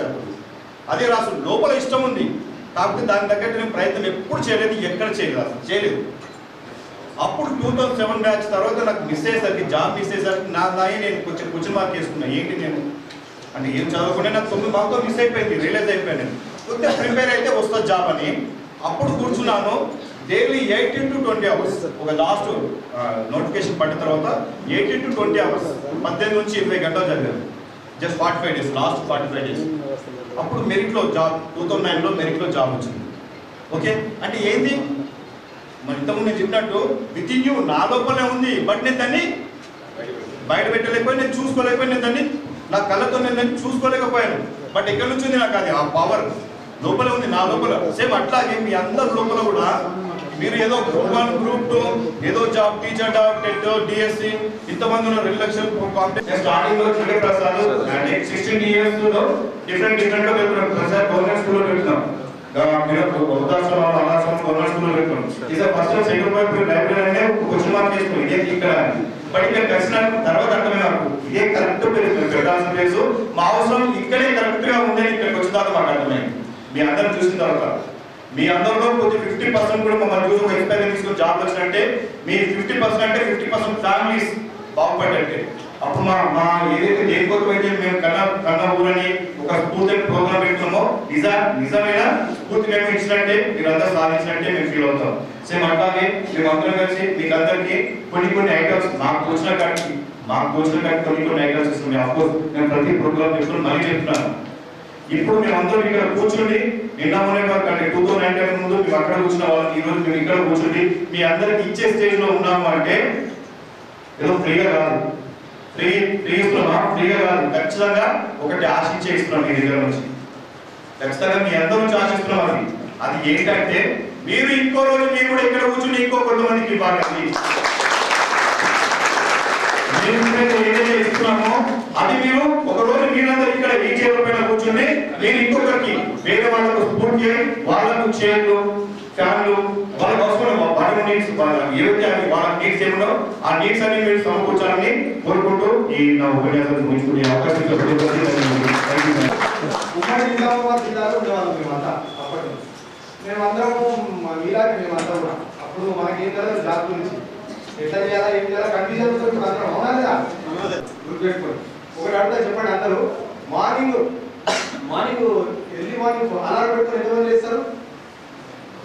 అదే రాసు. లోపల ఇష్టం ఉంది, కాకపోతే దాని తగ్గట్టు నేను ప్రయత్నం ఎప్పుడు చేయలేదు, ఎక్కడ చేయలేదు. అప్పుడు 2007 బ్యాచ్ తర్వాత నాకు మిస్ అయ్యేసరికి, జాబ్ మిస్ అయ్యేసరికి నేను కొంచెం క్వశ్చన్ మార్క్ వేసుకున్నా, ఏంటి నేను అంటే ఏం చదువుకునే నాకు 9 మార్క్తో మిస్ అయిపోయింది, రియలైజ్ అయిపోయాను. కొద్దిగా ప్రిపేర్ అయితే వస్తుంది జాబ్ అని అప్పుడు కూర్చున్నాను. డైలీ 18 to 20 అవర్స్, ఒక లాస్ట్ నోటిఫికేషన్ పడిన తర్వాత 18 to 20 అవర్స్, 18 నుంచి 20 గంటలు చదివాను. Just 45 days, last 45 days. అప్పుడు మెరిట్లో జాబ్ 2009లో మెరిట్లో జాబ్ వచ్చింది. ఓకే అంటే ఏంది మరి ఇంతకుముందు నేను చెప్పినట్టు విత్ ఇన్ యూ నా లోపలే ఉంది, బట్ నేను దాన్ని బయట పెట్టలేకపోయి, నేను చూసుకోలేకపోయి, నేను దాన్ని నా కళ్ళతో నేను దాన్ని చూసుకోలేకపోయాను. బట్ ఎక్కడి నుంచి ఉంది నాకు అది, ఆ పవర్ లోపల ఉంది, నా లోపల. సేమ్ అట్లాగే మీ అందరి లోపల కూడా మీరు ఏదో గ్రూప్ 1, గ్రూప్ 2, ఏదో job, teacher job, TET, DSC, ఇంతమంది ఉన్న 2 లక్షల కాంపిటీషన్. స్టార్టింగ్ లో చిన్న ప్రసాద్ 16 years లో డిఫరెంట్ గా వెళ్తున్నాం. ప్రసాద్ గవర్నమెంట్ స్కూల్లో వెళ్తున్నాం, వృద్ధాశ్రమం, అనాశ్రమం గవర్నమెంట్ స్కూల్లో వెళ్తున్నాం. ఇది ఫస్ట్ సెకండ్ వైపు లైబ్రరీ అంటే క్వశ్చన్ మార్క్ చేసుకుని ఇదే ఇక్కడ, బట్ ఇక్కడ కలిసిన తర్వాత అర్థమైనా ఇదే కరెక్ట్ పెట్టాల్సిన ప్లేస్, మా అవసరం ఇక్కడే కరెక్ట్ గా ఉందని ఇక్కడికి వచ్చిన తర్వాత మాకు అర్థమైంది. మీ అందరం చూసిన తర్వాత మీ అందరిలో కొద్ది 50% కూడా మమ్మల్ని చూసి ఒక ఎక్స్పీరియన్స్ తీసుకుని జాబ్ వచ్చినట్టే, మీ 50% అంటే 50% ఫ్యామిలీస్ బాగుపడ్డట్టే. అప్పుడు మా ఏదైతే దేనికోసం అయితే మేము కన్నా ఊరని ఒక స్ఫూర్తి ప్రోగ్రామ్ పెట్టుకున్నామో నిజమైన స్ఫూర్తి మేము ఇచ్చినట్టే, మీరంతా సాధించినట్టే మేము ఫీల్ అవుతాం. సేమ్ అట్లాగే మేము అందరం కలిసి మీకు అందరికీ కొన్ని ఐటమ్స్ మాకు వచ్చిన కాడికి కొన్ని ఐటమ్స్ ఇస్తున్నాం. అఫ్కోర్స్ మేము ప్రతి ప్రోగ్రామ్ చెప్తున్నాం, మళ్ళీ చెప్తున్నాను. ఇప్పుడు మేమందరం ఇక్కడ కూర్చుండి నిన్న మొన్న కంటే 2009 ముందు మేము అక్కడ కూర్చున్న వాళ్ళకి ఈరోజు మేము ఇక్కడ కూర్చుండి మీ అందరికి ఇచ్చే స్టేజ్ లో ఉన్నాము అంటే ఏదో ఫ్రీగా కాదు, ఫ్రీగా కాదు, ఖచ్చితంగా ఒకటి ఆశించే ఇస్తున్నాం మీ దగ్గర నుంచి, ఖచ్చితంగా మీ అందరి నుంచి ఆశిస్తున్నాం. అది ఏంటంటే మీరు ఇంకో రోజు మీరు కూడా ఇక్కడ కూర్చుని ఇంకో కొంతమందికి ఇవ్వాలి. ఏదైతే ఇస్తున్నామో అది మీరు ఒక రోజు మీరందరూ ఇక్కడ ఈ చైర్ పైన కూర్చుని మీరు ఇంకొకరికి వేరే వాళ్ళకు స్ఫూర్తి, వాళ్ళకు చైర్లు, ఫ్యాన్లు, వాళ్ళకి అవసరం వాటి నీడ్స్ ఏవైతే వాళ్ళ నీడ్స్ ఏమో ఆ నీడ్స్ అన్ని మీరు సమకూర్చాలని కోరుకుంటూ ఈ నా ఉపన్యాసాన్ని ముగించుకునే అవకాశం ఉమ్మడి నిజామాబాద్ జిల్లాలో ఉండేవాళ్ళం మేమంతా. అప్పట్లో మేమందరము మీలాగే మేమంతా కూడా అప్పుడు మనకేం తెలియదు జాబ్ గురించి, ఎట్లా చేయాలా ఏం చేయాలా కన్ఫ్యూజన్ అందరం అవునా లేదా గుర్తుపెట్టుకోండి. ఒకటి అడుగుతా చెప్పండి, అందరూ మార్నింగ్ ఎర్లీ మార్నింగ్ అలారం పెట్టుకొని ఎంతమంది లేస్తారు?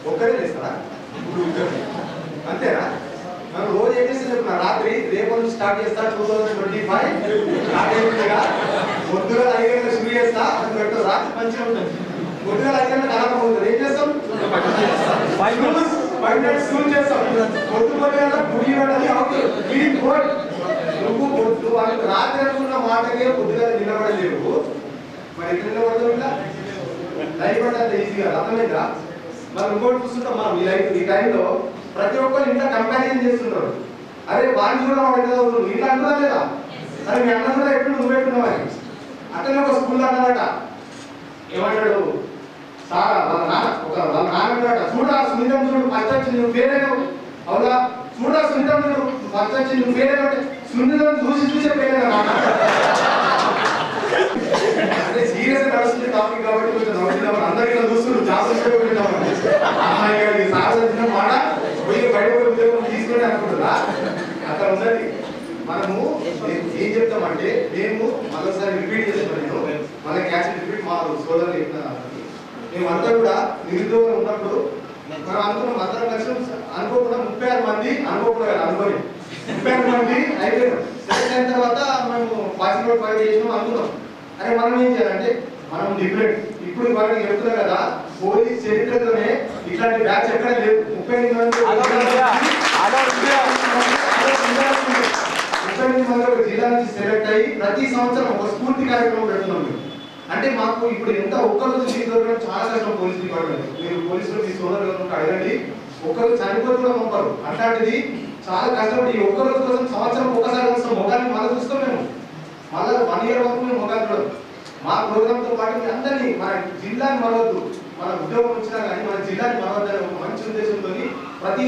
ఒక్కరే లేస్తారా? అంతేనా? మనం రోజు ఏం చేస్తే చెప్తున్నా, రాత్రి రేపు నుంచి స్టార్ట్ చేస్తా 2025 స్టార్ట్ అయిపోయిందిగా, పొద్దుగా 5 గంటలకు షురూ చేస్తా అని పెట్టు, రాత్రి మంచిగా ఉంటుంది. పొద్దుగా 5 గంటలకు అలారం అవుతుంది, ఏం చేస్తాం? 5 minutes స్కూల్ చేస్తాం. పొద్దుగా గుడి పెట్టాలి అవుతుంది. నువ్వు వాళ్ళకి రాత్రి అనుకున్న మాటకే పొద్దుగా నిలబడలేవు, మరి ఎట్లా నిలబడతావు? ఇట్లా లైఫ్ అంటే అంత ఈజీగా అర్థమైందా? మనం ఇంకోటి చూస్తుంటాం, మనం ఈ టైంలో ప్రతి ఒక్కరు ఇంట్లో కంపారిజన్ చేస్తుంటారు. అరే వాడిని కూడా వాడు ఎట్లా చదువుతుంది, ఇంట్లో అంటున్నా లేదా? అరే మీ అన్న కూడా ఎప్పుడు నువ్వు పెట్టున్నావు అని. అట్లనే ఒక స్కూల్ అన్నాడట, ఏమంటాడు సార్ వాళ్ళ నాన్న చూడరా సునీతం చూడు ఫస్ట్ వచ్చి నువ్వు పేరేగా అవునా, చూడరా సునీతం చూడు ఫస్ట్ వచ్చి నువ్వు పేరేగా అంటే సునీతం చూసే పేరేగా అంటే సీరియస్ గా నడుస్తుంది టాపిక్ కాబట్టి కొంచెం నవ్వుతున్నాం. అందరికీ చూస్తున్నారు జాబ్ సాధించిన మాట పోయి బయట ఉద్యోగం తీసుకుని అనుకుంటున్నా. అక్కడ ఉన్నది మనము ఏం చెప్తామంటే, మేము మరోసారి రిపీట్ చేస్తున్నాం, నేను మళ్ళీ క్యాచ్ రిపీట్ మా సోదరులు చెప్తున్నాను. మేమంతా కూడా నిరుద్యోగం ఉన్నప్పుడు మనం అనుకున్నాం అందరం కలిసి అనుకోకుండా 36 మంది అనుకోకుండా అనుకోని 36 మంది అయిపోయారు. సెలెక్ట్ అయిన తర్వాత మేము పాసింగ్ అవుట్ ఫైవ్ చేసినాం అనుకున్నాం. అరే మనం ఏం చేయాలంటే మనం డిఫరెంట్. ఇప్పుడు వాళ్ళకి చెప్తున్నా కదా, పోలీస్ చరిత్రలోనే ఇట్లాంటి బ్యాచ్ ఎక్కడ లేదు. 38 మంది ఒక జిల్లా నుంచి సెలెక్ట్ అయ్యి ప్రతి సంవత్సరం ఒక స్ఫూర్తి కార్యక్రమం పెడుతున్నాం మేము. అంటే మాకు ఇప్పుడు ఎంత ఒక్కరోజు దొరకడం చాలా కష్టం. పోలీస్ డిపార్ట్మెంట్ మీరు పోలీసులు మీ సోదరులు అడగండి, ఒక్కరు చనిపోయి కూడా పంపరు. అట్లాంటిది చాలా కష్టపడి ఈ ఒక్కరోజు కోసం సంవత్సరం ఒకసారి వస్తాం. మొగాన్ని మళ్ళీ చూస్తాం మేము, మళ్ళీ 1 year వరకు మేము మొగాన్ని చూడదు. మా ప్రోగ్రామ్తో పాటు మీ అందరినీ మన జిల్లాని మరవద్దు, మన ఉద్యోగం వచ్చినా కానీ మన జిల్లాని మరవద్దని ఒక మంచి ఉద్దేశంతో ప్రతి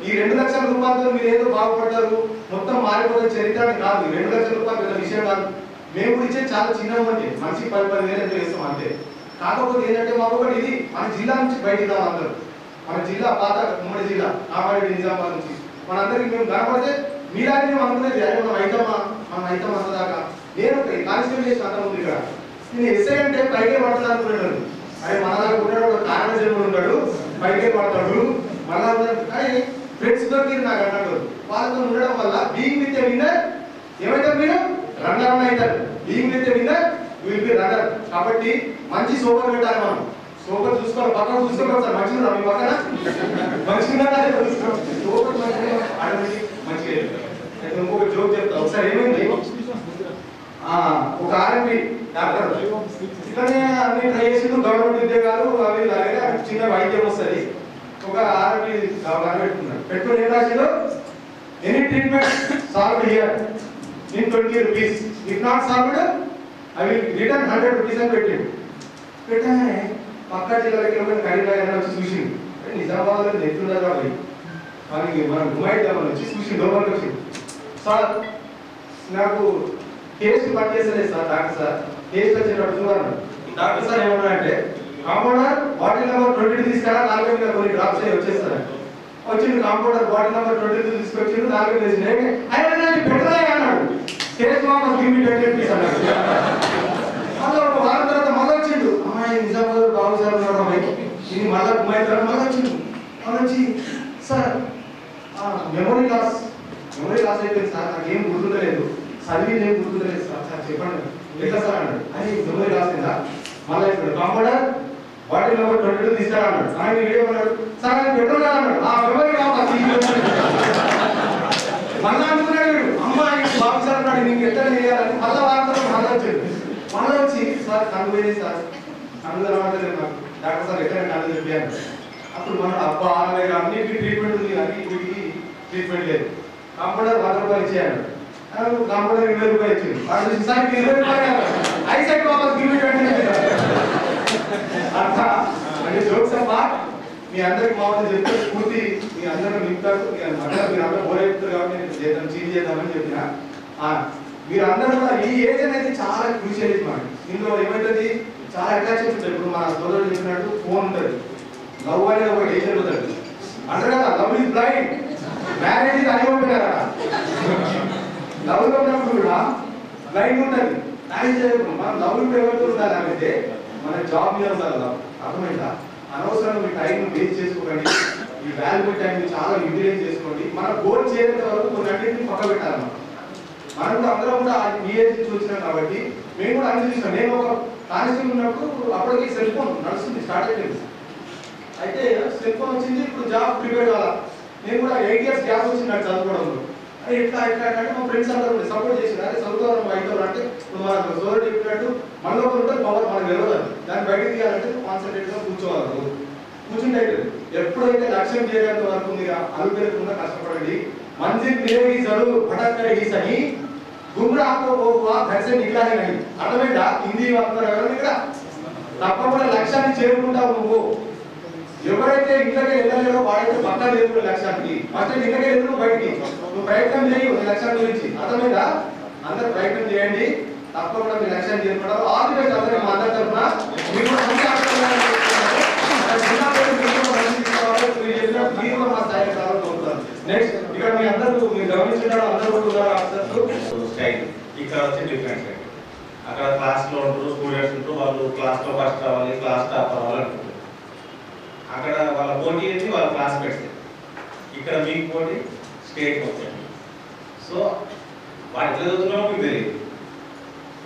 ఈ 2 లక్షల రూపాయలతో మీరు ఏదో బాగుపడ్డారు మొత్తం మారిపోయిన చరిత్ర కాదు. 2 లక్షల రూపాయలు పెద్ద విషయం కాదు. మేము కూడా ఇచ్చే చాలా చిన్న అంటే మనిషి 10-10 వేలు ఎంత చేస్తాం అంతే. కాకపోతే ఏంటంటే మాకు ఒకటి ఇది, మన జిల్లా నుంచి బయటికి రావాలి అందరూ. మన జిల్లా పాత ఉమ్మడి జిల్లా కామారెడ్డి నిజామాబాద్ నుంచి మనందరికీ మేము కనపడితే మీలాగే మేము అనుకునేది అరే మనం అవుతామా అంతదాకా. నేను కానిస్టేబుల్ చేసిన అంత ఉంది ఇక్కడ. నేను ఎస్ఐ అంటే పైకే పడతాను అనుకున్నాడు. అరే మన దాకా ఉన్నాడు ఒక కారణ జన్ముడు ఉంటాడు, పైకే పడతాడు మళ్ళా. కానీ ఫ్రెండ్స్ దొరికి నాకు అన్నట్టు వాళ్ళతో ఉండడం వల్ల బీయింగ్ విత్ ఏ విన్నర్ ఏమైతారు మీరు రన్నర్ అవుతారు. Being with a winner will be runner. కాబట్టి మంచి సోబర్ పెట్టాలి మనం. సోబర్ చూసుకోవాలి, పక్కన చూసుకోవాలి సార్. మంచిగా మీ పక్కన మంచిగా సోబర్ మంచిగా. ఇంకొక జోక్ చెప్తా. ఒకసారి ఏమైంది, ఒక ఆర్ఎంపీ డాక్టర్ ఇట్లానే అన్ని ట్రై చేసిండు. గవర్నమెంట్ ఉద్యోగాలు అవి చిన్న వైద్యం వస్తుంది. ఒక ఆర్ఎంపీ పెట్టుకున్నాడు. పెట్టుకుని ఏం రాసిండు, any treatment solved here in 20 rupees, if not solved I will return 100 rupees అని పెట్టిండు. పెట్టగానే పక్క జిల్లాలకి కరీంనగర్ వచ్చి చూసిండు. నిజామాబాద్ నెత్తుండదు కాబట్టి మనకి మనం గుమ్మాయిద్దామని వచ్చి చూసి లోపలికి వచ్చింది. సార్ నాకు టేస్ట్ పనిచేస్తలేదు సార్. డాక్టర్ సార్ టేస్ట్ వచ్చేటట్టు చూడాలి. డాక్టర్ సార్ ఏమన్నారంటే కాంపౌండర్ బాటిల్ నెంబర్ 22 తీసుకురా, 4 మీద కొన్ని డ్రాప్స్ అయ్యి వచ్చేస్తారు. వచ్చిండు కాంపౌండర్ బాటిల్ నెంబర్ 22 తీసుకొచ్చిండు. 4 వేసి ఆయన పెట్టరా అన్నాడు. టేస్ట్ వాపస్ గివ్ మీ 20 rupees అన్నాడు. మళ్ళీ ఒక వారం తర్వాత మళ్ళీ వచ్చిండు. అమ్మాయి నిజామాబాద్ బాబు సార్ ఉన్నాడు అమ్మాయి ఇది మళ్ళీ కుమ్మాయి తర్వాత మళ్ళీ వచ్చిండు. మళ్ళీ వచ్చి సార్ మెమొరీ లాస్ అయిపోయింది సార్, నాకు ఏం గుర్తుండలేదు, చదివింది ఏం గుర్తుండలేదు సార్, సార్ చెప్పండి ఎట్లా సార్ అన్నాడు. అని మెమొరీ లాస్ అయిందా మళ్ళీ ఇప్పుడు కాంపౌండర్ బాటిల్ నెంబర్ 22 తీసుకురా అన్నాడు. ఆయన వీడియో అన్నాడు సార్ ఆయన పెట్రోల్ అన్నాడు. ఆ మెమొరీ మళ్ళీ అనుకున్నాడు వీడు అమ్మాయి బాబు సార్ అన్నాడు నీకు ఎట్లా చేయాలని. మళ్ళీ వార్తలు మళ్ళీ వచ్చాడు. మళ్ళీ వచ్చి సార్ కన్ను పోయింది సార్, కన్ను రావట్లేదు నాకు, డాక్టర్ సార్ ఎట్లా కన్ను చెప్పాను. అప్పుడు మన అబ్బా అన్నిటికీ ట్రీట్మెంట్ ఉంది, అన్నిటికి ట్రీట్మెంట్ లేదు. కాంపౌండర్ 100 రూపాయలు ఇచ్చేయాడు. కాంపౌండర్ 20 రూపాయలు ఇచ్చింది. వాడు సార్ 20 రూపాయలు ఐసెట్ వాపస్ గివ్ ఇట్ అట్లా అంటే జోక్స్ అమ్మా. మీ అందరికి మామూలు చెప్తే పూర్తి మీ అందరూ నింపుతారు. మీరు అందరూ బోర్ చెప్తారు కాబట్టి నేను చేద్దాం చీజ్ చేద్దామని చెప్పిన. మీరు అందరూ కూడా ఈ ఏజ్ అనేది చాలా క్రూషియల్ ఏజ్ మాట. ఇందులో ఏమైతుంది చాలా అట్రాక్షన్స్ ఉంటాయి. ఇప్పుడు మన సోదరుడు చెప్పినట్టు ఫోన్ ఉంటుంది, లవ్ అనేది ఒక ఏజ్ ఉంటుంది అంటారు కదా. లవ్ ఇస్ బ్లైండ్, మ్యారేజ్ ఇది అనిపోయినారా. లవ్ లో ఉన్నప్పుడు కూడా బ్లైండ్ ఉంటుంది. మ్యారేజ్ చేయకుండా మనం లవ్ ఇప్పుడు ఎవరితో ఉండాలి అంటే మన జాబ్ మీద ఉండాలి. లవ్ అర్థమైందా. అనవసరంగా మీ టైం వేస్ట్ చేసుకోకండి. ఈ వాల్యుబుల్ టైం చాలా యూటిలైజ్ చేసుకోండి. మన గోల్ చేరేంత వరకు కొన్ని అన్నింటినీ పక్క పెట్టాలి. మనం కూడా అందరం కూడా ఈ ఏజ్ నుంచి వచ్చినాం కాబట్టి మేము కూడా అన్ని చూసాం. నేను ఒక కానిస్టేబుల్ ఉన్నప్పుడు అప్పటికి సెల్ ఫోన్ నడుస్తుంది, స్టార్ట్ అయిపోయింది. అయితే సెల్ ఫోన్ వచ్చింది, ఇప్పుడు జాబ్ ప్రిపేర్ కావాలి. నేను కూడా 8 years గ్యాప్ వచ్చింది నాకు చదువుకోవడంలో. అది ఎట్లా అంటే మా ఫ్రెండ్స్ అందరూ సపోర్ట్ చేసింది. అదే చదువుకోవడం అవుతారు అంటే ఇప్పుడు మన సోదరుడు చెప్పినట్టు మనలో ఉంటే పవర్ మనకు తెలియదు. దాన్ని బయటకు తీయాలంటే కాన్సన్ట్రేట్గా కూర్చోవాలి. కూర్చుంటే ఎప్పుడైతే లక్ష్యం చేయడానికి వరకు మీరు అలుగు పెరగకుండా కష్టపడండి. మంజిల్ మిలేగి జరూర్ భటక్ కరేగి సహీ, గుమ్రా ఆప్కో హోగా ఘర్ సే నికలానే నహీ. అర్థమైందా? హిందీ వాడుతున్నారు ఎవరైనా ఇక్కడ తప్పకుండా లక్ష్యాన్ని చేరుకుంటావు నువ్వు. ఎవరైతే ఇంట్లోకి వెళ్ళలేదో వాడైతే పక్కన లేదు లక్ష్యానికి. ఫస్ట్ ఇంట్లోకి వెళ్ళు బయటికి, నువ్వు ప్రయత్నం చేయి నీ లక్ష్యం గురించి. అర్థమైందా? అందరూ ప్రయత్నం చేయండి, తప్పకుండా మీ లక్ష్యాన్ని చేరుకుంటారు. ఆల్ ది బెస్ట్ అందరికీ మా అందరి తరఫున. మీరు కూడా మంచి నెక్స్ట్ ఇక్కడ మీ అందరూ మీరు గమనించున్నారు, అందరూ కూడా ఉన్నారు ఆఫీసర్స్. స్టైల్ ఇక్కడ వచ్చి డిఫరెంట్ స్టైల్. అక్కడ క్లాస్లో ఉంటారు, స్టూడెంట్స్ ఉంటారు, వాళ్ళు క్లాస్లో ఫస్ట్ రావాలి, క్లాస్ టాప్ అవ్వాలి అనుకుంటారు. అక్కడ వాళ్ళ పోటీ ఏంటి, ఇక్కడ మీకు పోటీ స్టేట్ పోటీ. సో వాడు ఎట్లా చదువుతున్నామో మీకు తెలియదు.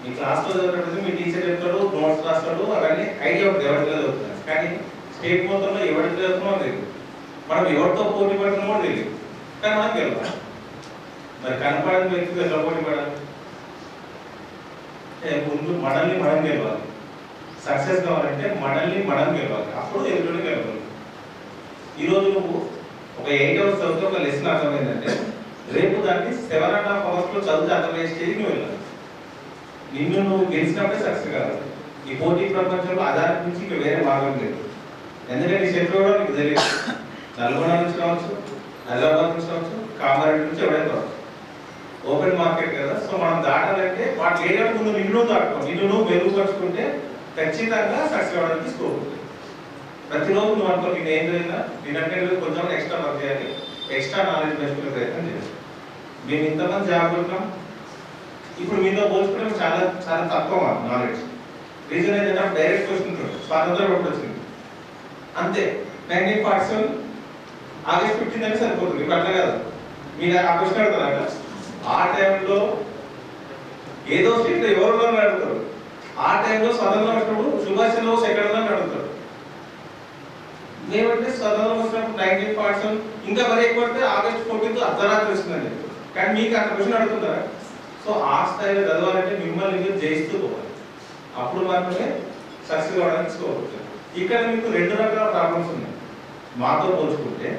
మీ క్లాస్లో చదివేటప్పుడు మీ టీచర్ చెప్తాడు, నోట్స్ రాస్తాడు, అవన్నీ ఐడియా ఉంటుంది ఎవరికి చదువుతున్నారు. కానీ స్టేట్ మొత్తంలో ఎవరికి చదువుతున్నామో తెలియదు, మనం ఎవరితో పోటీ పడుతున్నామో తెలియదు. కానీ మనం గెలవాలి. మరి కనపడని వ్యక్తితో ఎలా పోటీ పడాలి? ముందు మనల్ని మనం గెలవాలి. సక్సెస్ కావాలంటే మనల్ని మనం గెలవాలి, అప్పుడు ఎదురుని గెలవాలి. ఈరోజు నువ్వు ఒక 8 hours చదివితే ఒక లెసన్ అర్థమైందంటే రేపు దాన్ని 7.5 hours చదివితే అర్థమయ్యే స్టేజ్కి నువ్వు వెళ్ళాలి. నిన్ను నువ్వు గెలిచినప్పుడే సక్సెస్ కావాలి. ఈ పోటీ ప్రపంచంలో ఆధారం నుంచి ఇంకా వేరే మార్గం లేదు. ఎందుకంటే నీ శత్రువు కూడా నీకు తెలియదు. నల్గొండ నుంచి కావచ్చు, హైదరాబాద్ నుంచి కావచ్చు, కామారెడ్డి నుంచి ఎవరైనా కావచ్చు. ఓపెన్ మార్కెట్ కదా. సో మనం దాటాలంటే వాటి ఏరియా ముందు నిన్ను దాటుకో, నిన్ను నువ్వు మెరుగుపరుచుకుంటే ఖచ్చితంగా సక్సెస్ అవ్వడానికి స్కోప్ ఉంటుంది. ప్రతిరోజు నువ్వు అనుకో నేను ఏం జరిగినా నేనంటే కొంచెం ఎక్స్ట్రా వర్క్ చేయాలి, ఎక్స్ట్రా నాలెడ్జ్ పెంచుకునే ప్రయత్నం చేయాలి. మేము ఇంతమంది జాబ్ కొట్టినాం, ఇప్పుడు మీతో పోల్చుకుంటే చాలా చాలా తక్కువ నాలెడ్జ్. రీజన్ ఏంటంటే డైరెక్ట్ క్వశ్చన్ స్వాతంత్రం ఒకటి వచ్చింది అంతే. 1947 ఆగస్ట్ 15 అని సరిపోతుంది. ఇప్పుడు అట్లా కాదు, మీరు ఆ క్వశ్చన్ అడుగుతారు. ఆ టైంలో ఏదో స్టేట్లో ఎవరిలో అడుగుతారు. ఆ టైంలో స్వతంత్రం వచ్చినప్పుడు సుభాష్ చంద్రబోస్ ఎక్కడ ఉందని అడుగుతారు. మేమంటే స్వతంత్రం వచ్చినప్పుడు 1947 ఇంకా మరీ ఎక్కువ పడితే ఆగస్ట్ 14 అర్ధరాత్రి వస్తుందండి. కానీ మీకు అంత క్వశ్చన్ అడుగుతుంటారా? సో ఆ స్థాయిలో చదవాలంటే మిమ్మల్ని మీరు జయిస్తూ పోవాలి, అప్పుడు మాత్రమే సక్సెస్ అవ్వడానికి స్కోప్ ఉంటుంది. ఇక్కడ మీకు 2 రకాల ప్రాబ్లమ్స్ ఉన్నాయి. మాతో పోల్చుకుంటే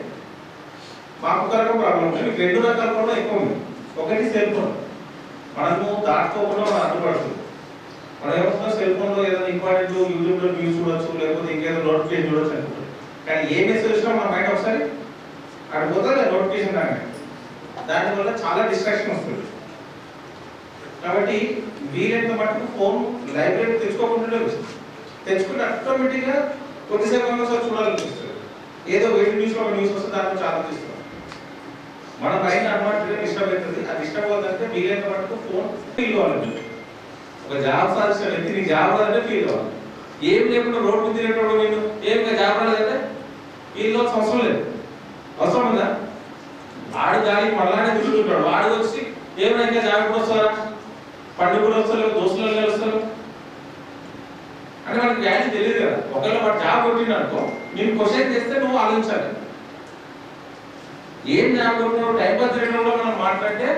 మాకు ఒక రకం ప్రాబ్లం ఉంది, మీకు 2 రకాల కూడా ఎక్కువ ఉంది. ఒకటి సెల్ ఫోన్. మనము దాటుకోకుండా మనం అడ్డుపడుతుంది. మనం ఏమవుతుందో సెల్ ఫోన్లో ఏదైనా ఇంపార్టెంట్ యూట్యూబ్లో న్యూస్ చూడొచ్చు, లేకపోతే ఇంకేదో నోటిఫికేషన్ చూడొచ్చు అనుకుంటాం. కానీ ఏ మెసేజ్ వచ్చినా మన మైండ్ ఒకసారి అడిగిపోతుంది నోటిఫికేషన్ కానీ. దానివల్ల చాలా డిస్ట్రాక్షన్ వస్తుంది. కాబట్టి వీలైనంత మటుకు ఫోన్ లైబ్రరీ తెచ్చుకోకుండా తెచ్చుకుంటే ఆటోమేటిక్గా కొద్దిసేపు ఒకసారి చూడాలనిపిస్తుంది. ఏదో వెయిట్ న్యూస్లో ఒక న్యూస్ వస్తే దాని గురించి ఆలోచిస్తాం. మన మైండ్ అడ్వాంటేజ్ డిస్టర్బ్ అవుతుంది. అది డిస్టర్బ్ అవుతుందంటే వీలైనంత మటుకు ఫోన్ ఫీల్ కావాలండి. ఒక జాబ్ సాధించిన వ్యక్తి నీ జాబ్ రాదంటే ఫీల్ కావాలి. ఏం లేకుండా రోడ్డు తిరిగేటప్పుడు నేను ఏం జాబ్ రాలేదంటే ఫీల్ కావాల్సిన అవసరం లేదు. అవసరం ఉందా? వాడు గాలి మళ్ళానే తిరుగుతుంటాడు. వాడు వచ్చి ఏమైనా ఇంకా జాబ్ ఎప్పుడు వస్తారా, పండుగలు వస్తారు, దోస్తులు వస్తారు అంటే మనకి వాల్యూ తెలియదు కదా. ఒకవేళ వాడు జాబ్ కొట్టిన అనుకో, నేను క్వశ్చన్ చేస్తే నువ్వు ఆలోచించాలి. ఏం జాబ్ కొట్టినావు టైం పాస్ తిరగడంలో మనం మాట్లాడితే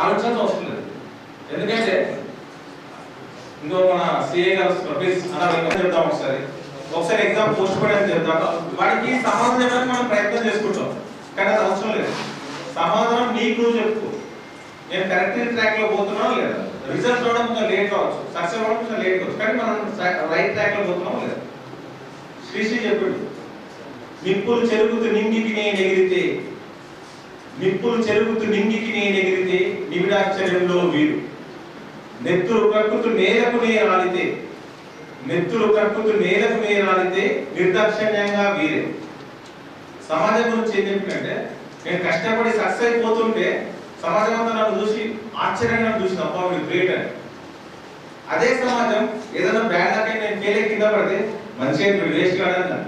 ఆలోచించాల్సి అవసరం లేదు. ఎందుకంటే ఇంకో మన సిఏ గారు ప్లీజ్ అలా చెప్తాం ఒకసారి ఎగ్జామ్ పోస్ట్ పోయి అని చెప్తాం. వాడికి సమాధానం చెప్పడానికి మనం ప్రయత్నం చేసుకుంటాం, కానీ అది అవసరం లేదు. సమాధానం నీకు నువ్వు చెప్పుకో. నేను కరెక్ట్ ట్రాక్ లో పోతున్నావు లేదా, రిజల్ట్ రావడం కొంచెం లేట్ కావచ్చు, సక్సెస్ అవ్వడం కొంచెం లేట్ కావచ్చు, కానీ మనం రైట్ ట్రాక్ లో పోతున్నాం లేదా. శ్రీశ్రీ చెప్పాడు, నిప్పులు చెరుగుతూ నింగికి నేను ఎగిరితే, నిప్పులు చెరుగుతూ నింగికి నేను ఎగిరితే నివిడాశ్చర్యంలో వీరు, నెత్తులు కక్కుతూ నేలకు నే రాలితే, నెత్తులు కక్కుతూ నేలకు నే రాలితే నిర్దాక్షిణ్యంగా వీరే. సమాజం గురించి ఏం చెప్పినంటే, నేను కష్టపడి సక్సెస్ అయిపోతుంటే సమాజం అంతా నన్ను చూసి ఆశ్చర్యంగా చూసిన అబ్బా వీడు గ్రేట్ అని. అదే సమాజం ఏదైనా బ్యాడ్ లక్ నేను ఫెయిల్ అయ్యి కింద పడితే మంచిగా వీడు వేస్ట్ కాదని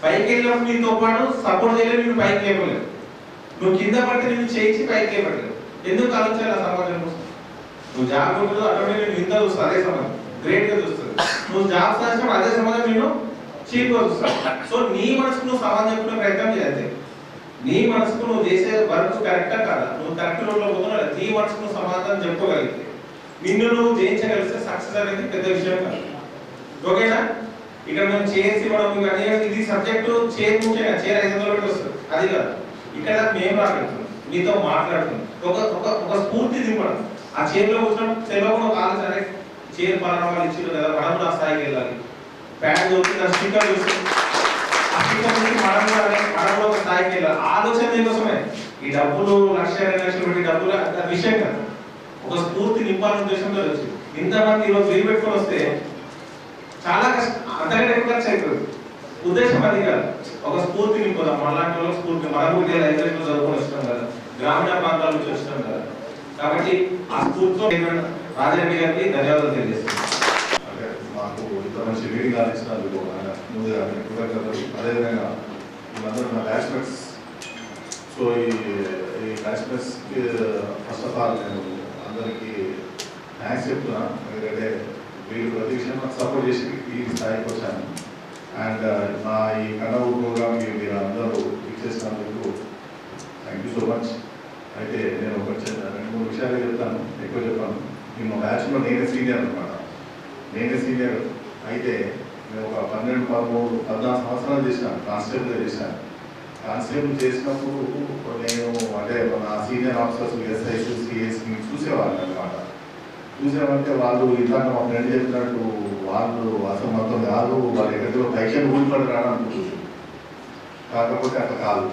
పైకి వెళ్ళినప్పుడు నీతో పాటు సపోర్ట్ చేయలేదు, నేను పైకి లేపలేదు. నువ్వు కింద పడితే నేను చేయించి పైకి లేపలేదు. ఎందుకు ఆలోచించాలి ఆ సమాజం కోసం? నువ్వు జాబ్ కొట్టదు అటువంటి నేను ఇంత చూస్తాను, అదే సమాజం గ్రేట్ గా చూస్తుంది. నువ్వు జాబ్ సాధించడం అదే సమాజం నేను చీప్ గా చూస్తాను. సో నీ మనసుకు నువ్వు సమాజం చెప్పుకునే ప్రయత్నం చేయాలి. నీ మనసుకు నువ్వు చేసే వర్క్ కరెక్టా కాదా, నువ్వు కరెక్ట్ రోడ్లో పోతున్నావు, నీ మనసుకు నువ్వు సమాధానం చెప్పుకోగలిగితే, నిన్ను నువ్వు జయించగలిగితే సక్సెస్ అనేది పెద్ద విషయం కాదు. ఓకేనా? ఇక్కడ మనం చేసి మనం ఇది సబ్జెక్టు చేరు ముఖ్యంగా చేరు 500 పెట్టి వస్తుంది, అది కాదు. ఇక్కడ మేము మాట్లాడుతున్నాం, మీతో మాట్లాడుతున్నాం, ఒక స్ఫూర్తి దింపడం. ఆ చేరులో కూర్చోడం తెలియకుండా ఒక ఆలోచన, చేరు పలానా వాళ్ళు ఇచ్చిండు కదా, మనం కూడా ఆ స్థాయికి వెళ్ళాలి. ప్యాడ్ చూసి దాని స్టిక్కర్ చూసి ఆ స్టిక్కర్ నుంచి మనం కూడా ఒక స్థాయికి వెళ్ళాలి. ఆలోచన దీనికోసమే. ఈ డబ్బులు 1,00,000 2,00,000 పెట్టి డబ్బులు విషయం కాదు, ఒక స్ఫూర్తి నింపాలనే ఉద్దేశంతో వచ్చింది. ఇంతమంది ఈరోజు వీలు పెట్టుకొని వస్తే చాలా కష్టం, అంతకంటే ఎక్కువ ఖర్చు అవుతుంది. ఉద్దేశం అది కాదు, ఒక స్ఫూర్తి నింపుదాం. మనలాంటి వాళ్ళకి స్ఫూర్తి, మన ఊరికే లైబ్రరీలో చదువుకొని వస్తాం కదా, గ్రామీణ ప్రాంతాల నుంచి వస్తాం కదా. కాబట్టి ఆ స్ఫూర్తితో రాజరెడ్డి గారికి ధన్యవాదాలు తెలియజేస్తున్నాం. అంటే మాకు ఇంత మంచి రీడింగ్ ఆలోచన ముందుగా కృతజ్ఞతలు. అదేవిధంగా వీళ్ళందరూ నా బ్యాచ్మెట్స్ బ్యాచ్మెట్స్కి ఫస్ట్ ఆఫ్ ఆల్ నేను అందరికీ థ్యాంక్స్ చెప్తున్నా. ఎందుకంటే మీరు ప్రతి విషయంలో సపోర్ట్ చేసి ఈ స్థాయికి వచ్చాను. అండ్ మా ఈ కన్నవ ప్రోగ్రామ్కి మీరు అందరూ ఇచ్చేసినందుకు థ్యాంక్ యూ సో మచ్. అయితే నేను ఒక 2-3 విషయాలు చెప్తాను, ఎక్కువ చెప్పాను. మా బ్యాచ్లో నేనే సీనియర్ అనమాట. నేనే సీనియర్ అయితే నేను ఒక 12-14 సంవత్సరాలు చేశాను, కానిస్టేబుల్గా చేశాను. కానిస్టేబుల్ చేసినప్పుడు నేను అంటే నా సీనియర్ ఆఫీసర్స్ ఎస్ఐస్ సిఎస్ని చూసేవాళ్ళని అనమాట. చూసామంటే వాళ్ళు ఇలాగ మా ఫ్రెండ్ చెప్పినట్టు వాళ్ళు అసలు మొత్తం కాదు, వాళ్ళు ఎక్కడికో పైకి ఊడిపడి రావడానికి. కాకపోతే అట్లా కాదు.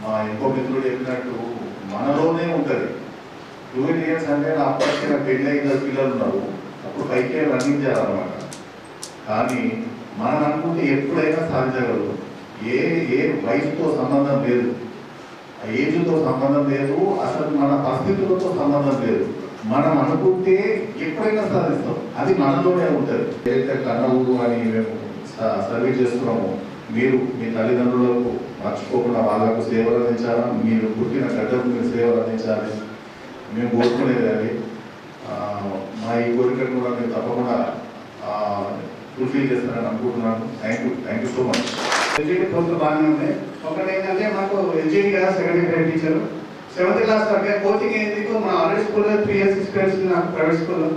మా ఇంకో మిత్రుడు చెప్పినట్టు మనలోనే ఉంటుంది. 2 ఇయర్స్ అంటే నా అప్పటికే నాకు పెళ్ళి 5 పిల్లలు ఉన్నారు. అప్పుడు పైకే రన్నింగ్ చేయాలన్నమాట. కానీ మనం అనుకుంటే ఎప్పుడైనా సాధించగలరు. ఏ వయసుతో సంబంధం లేదు, ఏజ్తో సంబంధం లేదు, అసలు మన పరిస్థితులతో సంబంధం లేదు. మనం అనుకుంటే ఎప్పుడైనా సాధిస్తాం. అది మనలోనే ఉంటుంది. ఏదైతే కన్నవుడు అని మేము సర్వీస్ చేస్తున్నామో మీరు మీ తల్లిదండ్రులకు మర్చిపోకుండా వాళ్ళకు సేవలు అందించాలా, మీరు పుట్టిన గడ్డకు మీరు సేవలు అందించాలి మేము కోరుకునేది. అది మా ఈ కోరికను కూడా మీరు తప్పకుండా ఫుల్ఫిల్ చేస్తారని అనుకుంటున్నాను. Thank you so much. ఎల్జీడీ పోస్టులు బాగానే ఉన్నాయి. ఒకటి ఏంటంటే మాకు ఎల్జీడీ కదా secondary grade teacher 7th class వరకే కోచింగ్ ఎందుకు మన ఆల్రెడీ స్కూల్లో 3 years ఎక్స్పీరియన్స్ నాకు ప్రైవేట్ స్కూల్లో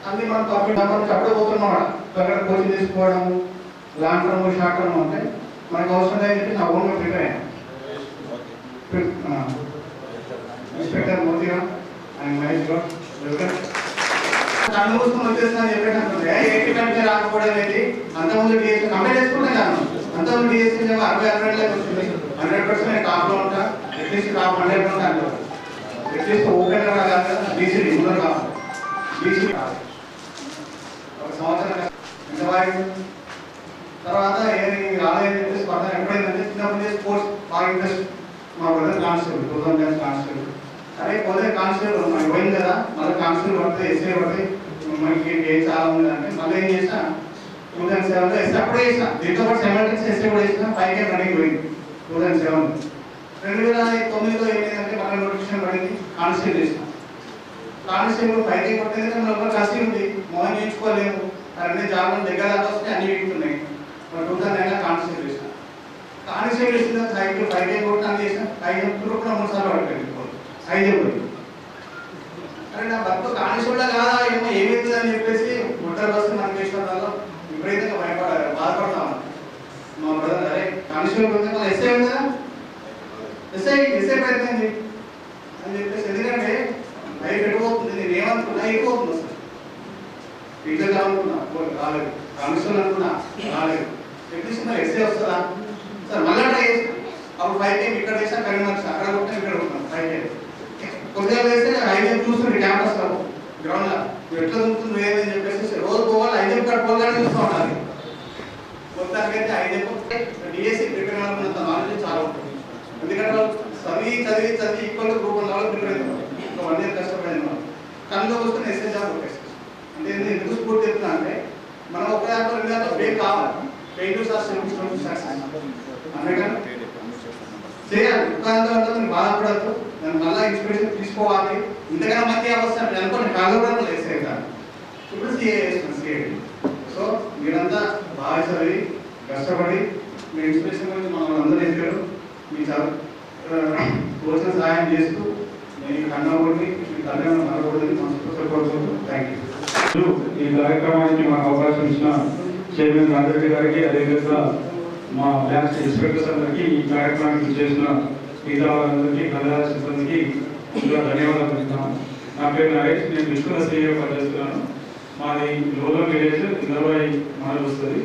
అన్ని మనం కంప్లీట్ అప్పుడే పోతున్నాం. అక్కడ కోచింగ్ తీసుకోవడం లాంగ్ టర్మ్ షార్ట్ టర్మ్ అంటే మనకు అవసరం లేదని చెప్పి నా ఓన్గా ప్రిపేర్ అయ్యాను. ఇన్స్పెక్టర్ మోతీరామ్ అండ్ మహేష్ గౌడ్ కళ్ళు మూసుకొని వచ్చేస్తున్నా చెప్పేటంటే 80% రాకపోవడం ఏంటి, అంతకుముందు డిఎస్సీ కంప్లీట్ చేసుకుంటే కాను. అంతకుముందు డిఎస్సీ 60-62 వచ్చింది. 100% నేను టాప్లో ఉంటా. అట్లీస్ట్ టాప్ 100 ఉంటాను. అట్లీస్ట్ ఓపెన్ కాదు కదా, బీసీ ముందర కావాలి. బీసీ ఒక సంవత్సరం ఎంత బాగా తర్వాత ఏమి రాలేదని చెప్పేసి పడతాను. ఎప్పుడైందంటే చిన్నప్పుడు స్పోర్ట్స్ బాగా ఇంట్రెస్ట్. మా బ్రదర్ కానిస్టేబుల్ 2000 కానిస్టేబుల్. అరే పోతే కానిస్టేబుల్ మనకి పోయింది కదా, మళ్ళీ కానిస్టేబుల్ పడితే ఎస్ఏ పడితే మనకి ఏం చాలా ఉంది అంటే మళ్ళీ ఏం చేసినా 2007లో ఎస్ఏ అప్పుడే చేసిన. దీంతో పాటు 7 ఎస్ఏ కూడా చేసిన. 5K రన్నింగ్ పోయింది 2007. 2009లో ఏమైందంటే మళ్ళీ నోటిఫికేషన్ పడింది, కానిస్టేబుల్ చేసిన. కానిస్టేబుల్ 5K కొట్టింది కానీ మన కష్టం ఉంది, మోహన్ చేయించుకోలేము. అన్ని జాబ్లు దగ్గర దాకా వస్తే అన్ని వీగుతున్నాయి. 2009లో కానిస్టేబుల్ చేసిన. కానిస్టేబుల్ చేసిన 5K కొట్టి అన్ని చేసిన. 5 కూడా 3 సార్లు పడిపోయింది. 5 పోయింది. అరే నా భర్త కానిస్టేబుల్ కాదా ఏమో ఏమైతుంది అని చెప్పేసి ముట్టలు వస్తే మనకి వేసినందులో విపరీతంగా బాధపడతాం. మా బ్రదర్ అరే కానిస్టేబుల్ పోతే మళ్ళీ ఎస్ఐ ఉంది కదా, ఎస్ఐ ప్రయత్నం అని చెప్పేసి. ఎందుకంటే లైఫ్ ఎడిపోతుంది. నేను ఏమనుకున్నా అయిపోతుంది సార్. టీచర్ కావాలనుకున్నా రాలేదు, కానిస్టేబుల్ అనుకున్నా రాలేదు. అట్లీస్ట్ మరి ఎస్ఐ వస్తుందా సార్ మళ్ళీ ట్రై చేసిన. అప్పుడు 5K ఇక్కడ చేసినా కరీంనగర్ అక్కడ కొట్టినా ఇక్కడ కొట్టినా 5K. కొద్దిగా వేస్తే 5 చూస్తుంది క్యాంపస్ లో గ్రౌండ్ లో ఎట్లా చూస్తుంది ఏదని చెప్పేసి రోజు పోవాలి. 5 పోగానే చూస్తూ ఉండాలి. మొత్తానికైతే 5 డిఎస్సీ ప్రిపేర్ అవ్వాలన్నంత నాలెడ్జ్ చాలా ఉంటుంది. ఎందుకంటే వాళ్ళు చదివి ఈక్వల్ గ్రూప్ ఉన్న వాళ్ళు ప్రిపేర్ అవుతారు. ఇంకా 1 year కష్టపడిన వాళ్ళు కళ్ళు వస్తున్న ఎస్ఐ జాబ్ కొట్టేసి. అంటే ఎందుకు స్ఫూర్తి చెప్తున్నా అంటే మనం ఒక దాంట్లో 2 దాంట్లో బ్రేక్ కావాలి. ఫెయిల్యూర్స్ ఆర్ స్టెప్స్ సక్సెస్ అందుకని చేయాలి. ఉదాహరణతో మీరు బాధపడద్దు, దాన్ని మళ్ళీ ఇన్స్పిరేషన్ తీసుకోవాలి. ఇంతకన్నా మంచి అవస్థ అనుకోండి కాళ్ళు కూడా వేసే కాదు. ఇప్పుడు సిఏ చేస్తున్నాం సిఐడి. సో మీరంతా బాగా చదివి కష్టపడి మీ ఇన్స్పిరేషన్ గురించి మనం అందరూ చెప్పారు. మీ తోచిన సహాయం చేస్తూ మీ కన్నోడిని మీ తల్లిని మనకూడదని మనస్ఫూర్తిగా కోరుకుంటూ థ్యాంక్ యూ. ఈ కార్యక్రమానికి మాకు అవకాశం ఇచ్చిన చైర్మన్ రాజరెడ్డి గారికి, అదేవిధంగా మా బ్యాచ్ ఇన్స్పెక్టర్స్ అందరికీ, ఈ కార్యక్రమానికి చేసిన మిగతా వాళ్ళందరికీ, కళా సిబ్బందికి ముందుగా ధన్యవాదాలు చెప్తున్నాను. నా పేరు నరేష్, నేను విష్ణుల సిఐగా పనిచేస్తున్నాను. మాది లోకల్ విలేజ్ 20 మనలు వస్తుంది.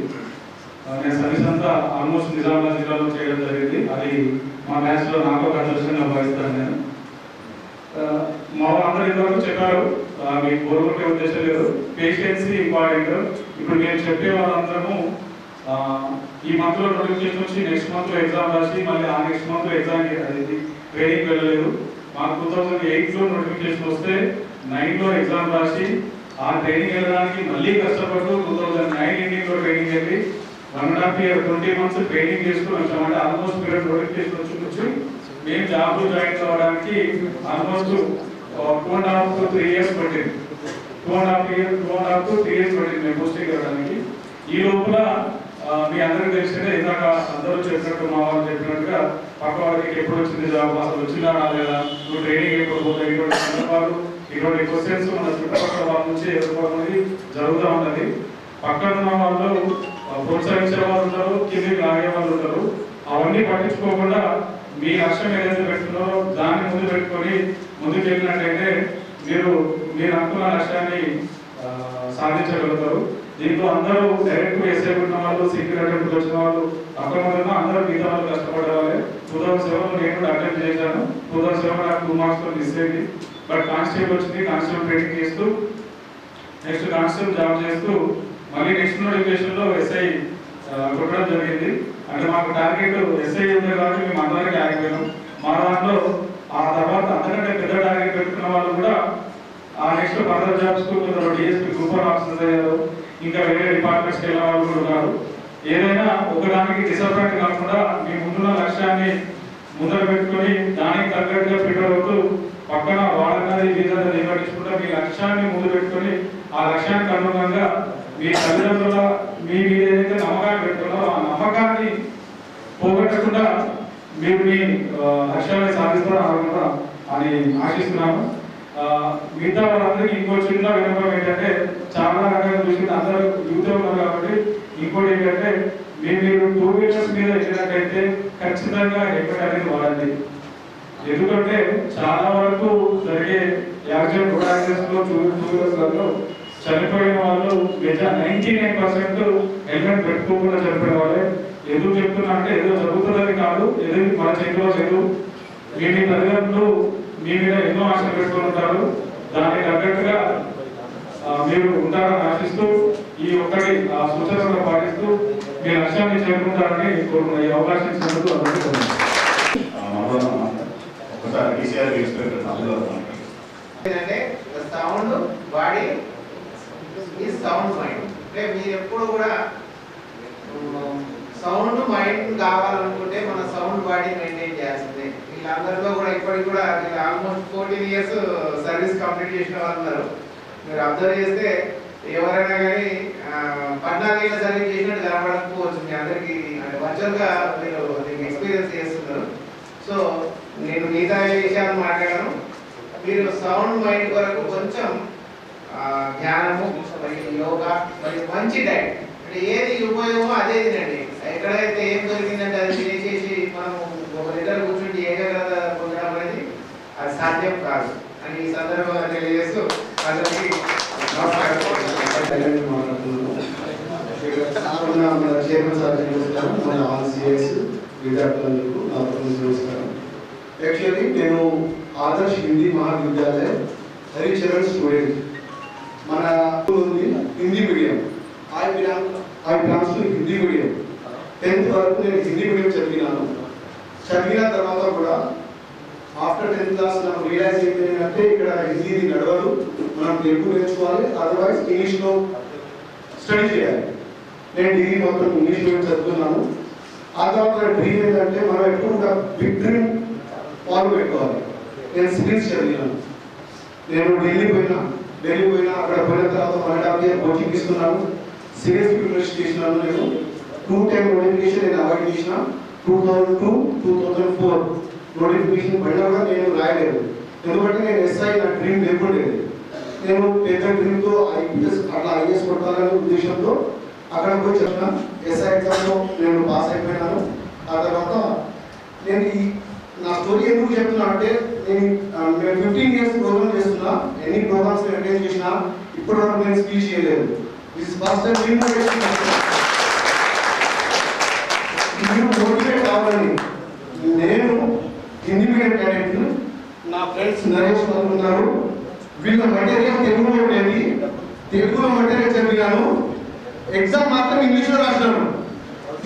నేను సర్వీస్ అంతా ఆల్మోస్ట్ నిజామాబాద్ జిల్లాలో చేయడం జరిగింది. అది మా బ్యాచ్లో నాకు ఒక అదృష్టంగా భావిస్తాను. నేను మా వాళ్ళందరూ ఇంతవరకు చెప్పారు, మీకు కోరుకునే ఉద్దేశం లేదు. పేషెన్సీ ఇంపార్టెంట్. ఇప్పుడు మేము చెప్పే వాళ్ళందరము ఈ మంత్లో నోటిఫికేషన్ వచ్చి నెక్స్ట్ మంత్లో ఎగ్జామ్ రాసి మళ్ళీ ఆ నెక్స్ట్ మంత్లో ఎగ్జామ్ ట్రైనింగ్ వెళ్ళలేదు. మాకు 2008లో నోటిఫికేషన్ వస్తే 9లో ఎగ్జామ్ రాసి ఆ ట్రైనింగ్ వెళ్ళడానికి మళ్ళీ కష్టపడుతూ 2009 ఎండింగ్లో ట్రైనింగ్ వెళ్ళి 1.5 year 20 months ట్రైనింగ్ చేసుకుని వచ్చామంటే ఆల్మోస్ట్ పీరియడ్ నోటిఫికేషన్ వచ్చి మేము జాబ్లో జాయిన్ కావడానికి ఆల్మోస్ట్ 2.5 to 3 years పట్టింది. 2.5 to 3 years పట్టింది మేము పోస్టింగ్ ఇవ్వడానికి. ఈ లోపల మీ అందరికీ తెలిసిందే, ఇందాక అందరూ చెప్పినట్టు మా వాళ్ళు చెప్పినట్టుగా పక్క వారికి ఎప్పుడు వచ్చింది జాబ్, అసలు వచ్చిందా రాలేదా, నువ్వు ట్రైనింగ్ ఎప్పుడు పోతావు, ఇటువంటి సందర్భాలు ఇటువంటి క్వశ్చన్స్ మన చుట్టుపక్కల వాళ్ళ నుంచి ఎదుర్కోవడం అనేది జరుగుతూ ఉన్నది. పక్కన ఉన్న వాళ్ళు ప్రోత్సహించే వాళ్ళు ఉంటారు, కిందికి లాగే వాళ్ళు ఉంటారు. అవన్నీ పట్టించుకోకుండా మీ లక్ష్యం ఏదైతే పెట్టుకున్నారో దాన్ని ముందు పెట్టుకొని ముందుకు వెళ్ళినట్టయితే మీరు అనుకున్న లక్ష్యాన్ని సాధించగలుగుతారు. దీంట్లో అందరూ డైరెక్ట్ ఎస్ఐ ఉన్న వాళ్ళు, సీక్రెట్ అటెంప్ట్ వచ్చిన వాళ్ళు అక్కడ అందరూ మిగతా వాళ్ళు కష్టపడే వాళ్ళే. 2007లో నేను కూడా అటెంప్ట్ చేశాను. 2007 నాకు 2 marks మిస్ అయింది. బట్ కానిస్టేబుల్ వచ్చింది, కానిస్టేబుల్ ట్రైనింగ్ చేస్తూ నెక్స్ట్ కానిస్టేబుల్ జాబ్ చేస్తూ మళ్ళీ నెక్స్ట్ నోటిఫికేషన్లో ఎస్ఐ కొట్టడం జరిగింది. అంటే మాకు టార్గెట్ ఎస్ఐ ఉంది కాబట్టి మేము అందరికీ ఆగిపోయాం. మా దాంట్లో ఆ తర్వాత అంతకంటే పెద్ద టార్గెట్ పెట్టుకున్న వాళ్ళు కూడా ఆ నెక్స్ట్ ఫర్దర్ జాబ్స్ కొందరు డిఎస్పీ గ్రూప్ 1 ఆఫీసర్స్ అయ్యారు, ఇంకా వేరే డిపార్ట్మెంట్స్కి వెళ్ళిన వాళ్ళు కూడా ఉన్నారు. ఏదైనా ఒకదానికి డిసప్పాయింట్ కాకుండా మీ ముందున్న లక్ష్యాన్ని ముందర పెట్టుకొని దానికి తగ్గట్టుగా ప్రిపేర్ అవుతూ పక్కన వాళ్ళన్నది వీళ్ళన్నది నిలబడించుకుంటా మీ లక్ష్యాన్ని ముందు పెట్టుకొని ఆ లక్ష్యానికి అనుగుణంగా మీ తల్లిదండ్రుల మీ మీద ఏదైతే నమ్మకాన్ని పెట్టుకున్నారో ఆ నమ్మకాన్ని పోగొట్టకుండా మీరు మీ లక్ష్యాన్ని సాధిస్తారని అని ఆశిస్తున్నాను. మిగతా వాళ్ళందరికీ ఇంకో చిన్న వినపం ఏంటంటే, చాలా రకాలుగా చూసుకుంటే అందరూ యూత్ ఉన్నారు కాబట్టి ఇంకోటి ఏంటంటే, మీరు 2 wheelers మీద వెళ్ళినట్టయితే ఖచ్చితంగా హెల్మెట్ అనేది వాడండి. ఎందుకంటే చాలా వరకు జరిగే యాక్సిడెంట్ రోడ్ యాక్సిడెంట్స్లో 2 wheelersలలో చనిపోయిన వాళ్ళు 99% హెల్మెట్ పెట్టుకోకుండా చనిపోయిన వాళ్ళే. ఎందుకు చెప్తున్నా అంటే ఏదో జరుగుతుందని కాదు, ఏదో మన చేతిలో లేదు. మీ తల్లిదండ్రులు మీ మీద ఎన్నో ఆశలు పెట్టుకుని ఉంటారు. దానికి తగ్గట్టుగా మీరు ఉంటారని ఆశిస్తూ ఈ ఒక్కటి సూచనలు పాటిస్తూ మీ లక్ష్యాన్ని చేరుకుంటారని కోరుకున్న ఈ అవకాశం ఇచ్చినందుకు ఏంటంటే సౌండ్ బాడీ ఈ సౌండ్ మైండ్. అంటే మీరు ఎప్పుడు కూడా సౌండ్ మైండ్ కావాలనుకుంటే మన సౌండ్ బాడీ మెయింటైన్ చేయాల్సిందే. వీళ్ళందరిలో కూడా ఇప్పటికి కూడా వీళ్ళు ఆల్మోస్ట్ 14 years సర్వీస్ కంప్లీట్ చేసిన వాళ్ళు ఉన్నారు. మీరు అబ్జర్వ్ చేస్తే ఎవరైనా కానీ 14 ఏళ్ళ సర్వీస్ చేసినట్టు కనబడకపోవచ్చు. మీ అందరికీ అంటే వర్చువల్గా మీరు దీనికి ఎక్స్పీరియన్స్ చేస్తున్నారు. సో నేను మిగతా విషయాలు మాట్లాడాను. మీరు సౌండ్ మైండ్ వరకు కొంచెం ధ్యానము మరియు యోగా మరియు మంచి డైట్, అంటే ఏది ఉపయోగమో అదే తినండి. ఎక్కడైతే ఏం దొరికిందంటే అది తినేసేసి మనం ఒక లీటర్ కూర్చుంటే ఏకాగ్రత పొందడం అనేది అది సాధ్యం కాదు అని ఈ సందర్భంగా తెలియజేస్తూ అందరికీ మన చైర్మన్ సార్ నమస్కారం, మన ఆల్ సిఎస్ విద్యార్థులందరికీ నా నమస్కారం. యాక్చువల్లీ నేను ఆదర్శ్ హిందీ మహావిద్యాలయ హరిచరణ్ స్టూడెంట్. మన ఉంది Hindi medium. I belongs to Hindi medium. 10th వరకు నేను హిందీ మీడియం చదివినాను. చదివిన తర్వాత కూడా ఆఫ్టర్ 10th క్లాస్ నాకు రియలైజ్ అయిపోయిందంటే ఇక్కడ హిందీ నడవదు, మనం తెలుగు నేర్చుకోవాలి, అదర్వైజ్ ఇంగ్లీష్లో స్టడీ చేయాలి. నేను డిగ్రీ మొత్తం ఇంగ్లీష్ మీడియం చదువుతున్నాను. ఆ తర్వాత డ్రీమ్ ఏంటంటే మనం ఎప్పుడు ఒక బిగ్ డ్రీమ్ ఫాలో పెట్టుకోవాలి. నేను సివిల్స్ చదివినాను. నేను ఢిల్లీ పోయినా అక్కడ పోయిన తర్వాత 1.5 year కోచింగ్ ఇస్తున్నాను. సివిల్స్ ప్రిపరేషన్ చేసినాను. నేను 2 time నోటిఫికేషన్ నేను అవాయిడ్ చేసిన. 2002, 2004 నోటిఫికేషన్ పడినా కూడా నేను రాయలేదు. ఎందుకంటే నేను ఎస్ఐ నా డ్రీమ్ లేకుండేది. నేను పెద్ద డ్రీమ్తో ఐఏఎస్ కొట్టాలనే ఉద్దేశంతో అక్కడ పోయి చదివిన. ఎస్ఐ ఎగ్జామ్లో నేను పాస్ అయిపోయినాను. ఆ తర్వాత నేను నా స్టోరీ ఎందుకు చెప్తున్నా అంటే నేను 15 years ప్రోగ్రామ్ చేస్తున్నా. ఎన్ని ప్రోగ్రామ్స్ అటెండ్ చేసినా ఇప్పటి వరకు నేను స్పీచ్ చేయలేదు. దిస్ ఫస్ట్ టైం మీరు మోటివేట్ కావాలని నేను హిందీ మీడియం క్యాడెట్, నా ఫ్రెండ్స్ నరేష్ వాళ్ళు ఉన్నారు. వీళ్ళ మెటీరియల్ తెలుగులో ఉండేది, తెలుగులో మెటీరియల్ చదివినాను. ఎగ్జామ్ మాత్రం ఇంగ్లీష్లో రాసినాను.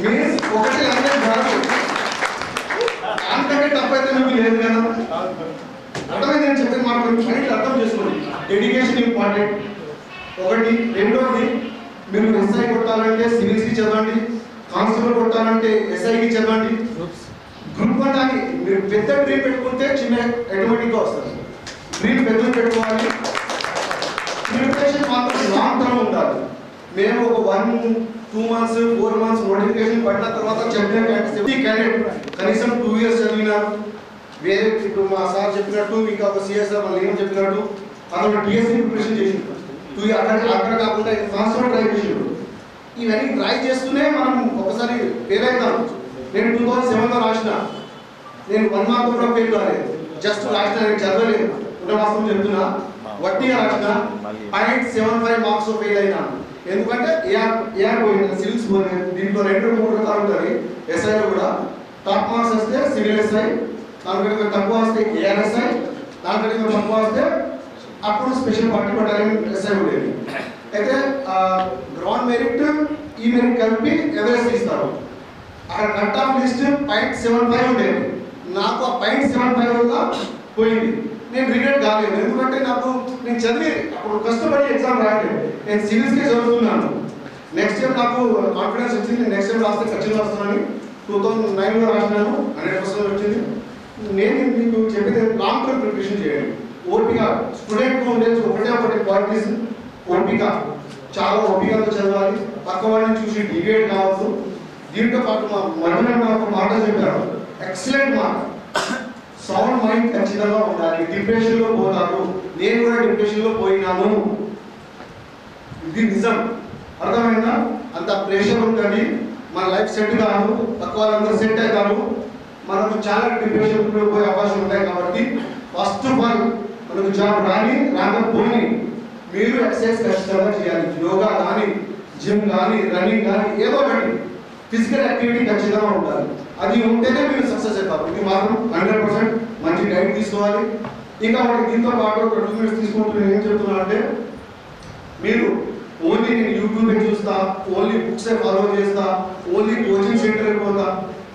మీన్స్ ఒకటి లాంగ్వేజ్ కాదు, అంతకంటే తప్పైతే మీకు లేదు కదా. అర్థమైంది నేను చెప్పిన మాట కొంచెం అర్థం చేసుకోండి. డెడికేషన్ ఇంపార్టెంట్ ఒకటి. రెండోది మీరు ఎస్ఐ కొట్టాలంటే సివిల్స్కి చదవండి, కానిస్టేబుల్ కొట్టాలంటే ఎస్ఐకి చదవండి, గ్రూప్ 1 అని మీరు పెద్ద డ్రీమ్ పెట్టుకుంటే చిన్న ఆటోమేటిక్గా వస్తుంది. డ్రీమ్ పెద్దలు పెట్టుకోవాలి. ప్రిపరేషన్ మాత్రం లాంగ్ టర్మ్ ఉండాలి. మేము ఒక 1-2 months 4 months నోటిఫికేషన్ పడిన తర్వాత చెప్పిన క్యాండిడేట్ కనీసం 2 years చదివినారు. వేరే ఇప్పుడు మా సార్ చెప్పినట్టు ఇంకా ఒక సిఎస్ఆర్ మళ్ళీ ఏం చెప్పినట్టు అతను టీఎస్సీ ప్రిపరేషన్ చేసిండు. అక్కడ కాకుండా ట్రాన్స్ఫర్ ట్రై చేసిండు. ఇవన్నీ ట్రై చేస్తూనే మనం ఒకసారి ఫెయిల్ అవుతాం. నేను 2007లో రాసిన, నేను 1 mark కూడా ఫెయిల్ కాలేదు. జస్ట్ రాసిన, నేను చదవలేదు. వాస్తవం చెప్తున్నా, వట్టిగా రాసిన 0.75 marks ఫెయిల్ అయినాను. ఎందుకంటే ఏఆర్ పోయింది, సివిల్స్ పోయింది. దీంట్లో 2-3 రకాలు ఉంటుంది. ఎస్ఐలో కూడా టాప్ మార్క్స్ వస్తే సివిల్ ఎస్ఐ, దానికంటే తక్కువ వస్తే ఏఆర్ఎస్ఐ, దానికంటే తక్కువ వస్తే అప్పుడు స్పెషల్ పార్టీ బటాలియన్ ఎస్ఐ ఉండేది. అయితే గ్రౌండ్ మెరిట్ ఈ మెరిట్ కలిపి ఎవరెస్ట్ ఇస్తారు. అక్కడ కట్ ఆఫ్ లిస్ట్ 0.75 ఉండేది. నాకు ఆ 0.75 వల్ల పోయింది. నేను రిగ్రెట్ కాలేదు, ఎందుకంటే నేను చదివి అప్పుడు కష్టపడి ఎగ్జామ్ రాయలేదు. నేను సివిల్స్కే చదువుతున్నాను. నెక్స్ట్ టైం నాకు కాన్ఫిడెన్స్ వచ్చింది, నెక్స్ట్ టైం రాస్తే ఖచ్చితంగా వస్తున్నాను. 2009లో రాసినాను, 100% వచ్చింది. నేను మీకు చెప్పేది లాంగ్ టర్మ్ ప్రిపరేషన్ చేయండి. ఓపిక, స్టూడెంట్గా ఉండేది ఒకటే క్వాలిటీస్. ఓపిక, చాలా ఓపికతో చదవాలి. పక్క వాళ్ళని చూసి డిబేట్ కావచ్చు. దీంతో పాటు మా మరణం ఒక మాట చెప్పారు, ఎక్సలెంట్ మాట. సౌండ్ మైండ్ ఖచ్చితంగా ఉండాలి. డిప్రెషన్లో పోతారు. నేను కూడా డిప్రెషన్లో పోయినాను, ఇది నిజం. అర్థమైందా? అంత ప్రెషర్ ఉంటుంది, మన లైఫ్ సెట్ కాదు, తక్కువ వాళ్ళందరూ సెట్ అవుతారు. మనకు చాలా డిప్రెషన్ పోయే అవకాశం ఉంటాయి. కాబట్టి ఫస్ట్ ఆఫ్ ఆల్ మనకు జాబ్ రాకపోయి మీరు ఎక్సర్సైజ్ ఖచ్చితంగా చేయాలి. యోగా కానీ, జిమ్ కానీ, రన్నింగ్ కానీ, ఏదో ఒకటి ఫిజికల్ యాక్టివిటీ ఖచ్చితంగా ఉండాలి. అది ఉంటేనే మీరు సక్సెస్ అవుతారు. ఇది మాత్రం 100% మంచి డైట్ తీసుకోవాలి. ఇంకా ఒకటి దీంతో పాటు ఒక 2 minutes తీసుకుంటూ నేను ఏం చెప్తున్నా అంటే, మీరు ఓన్లీ నేను యూట్యూబ్ చూస్తా, ఓన్లీ బుక్సే ఫాలో చేస్తా, ఓన్లీ కోచింగ్ సెంటర్ పోతా,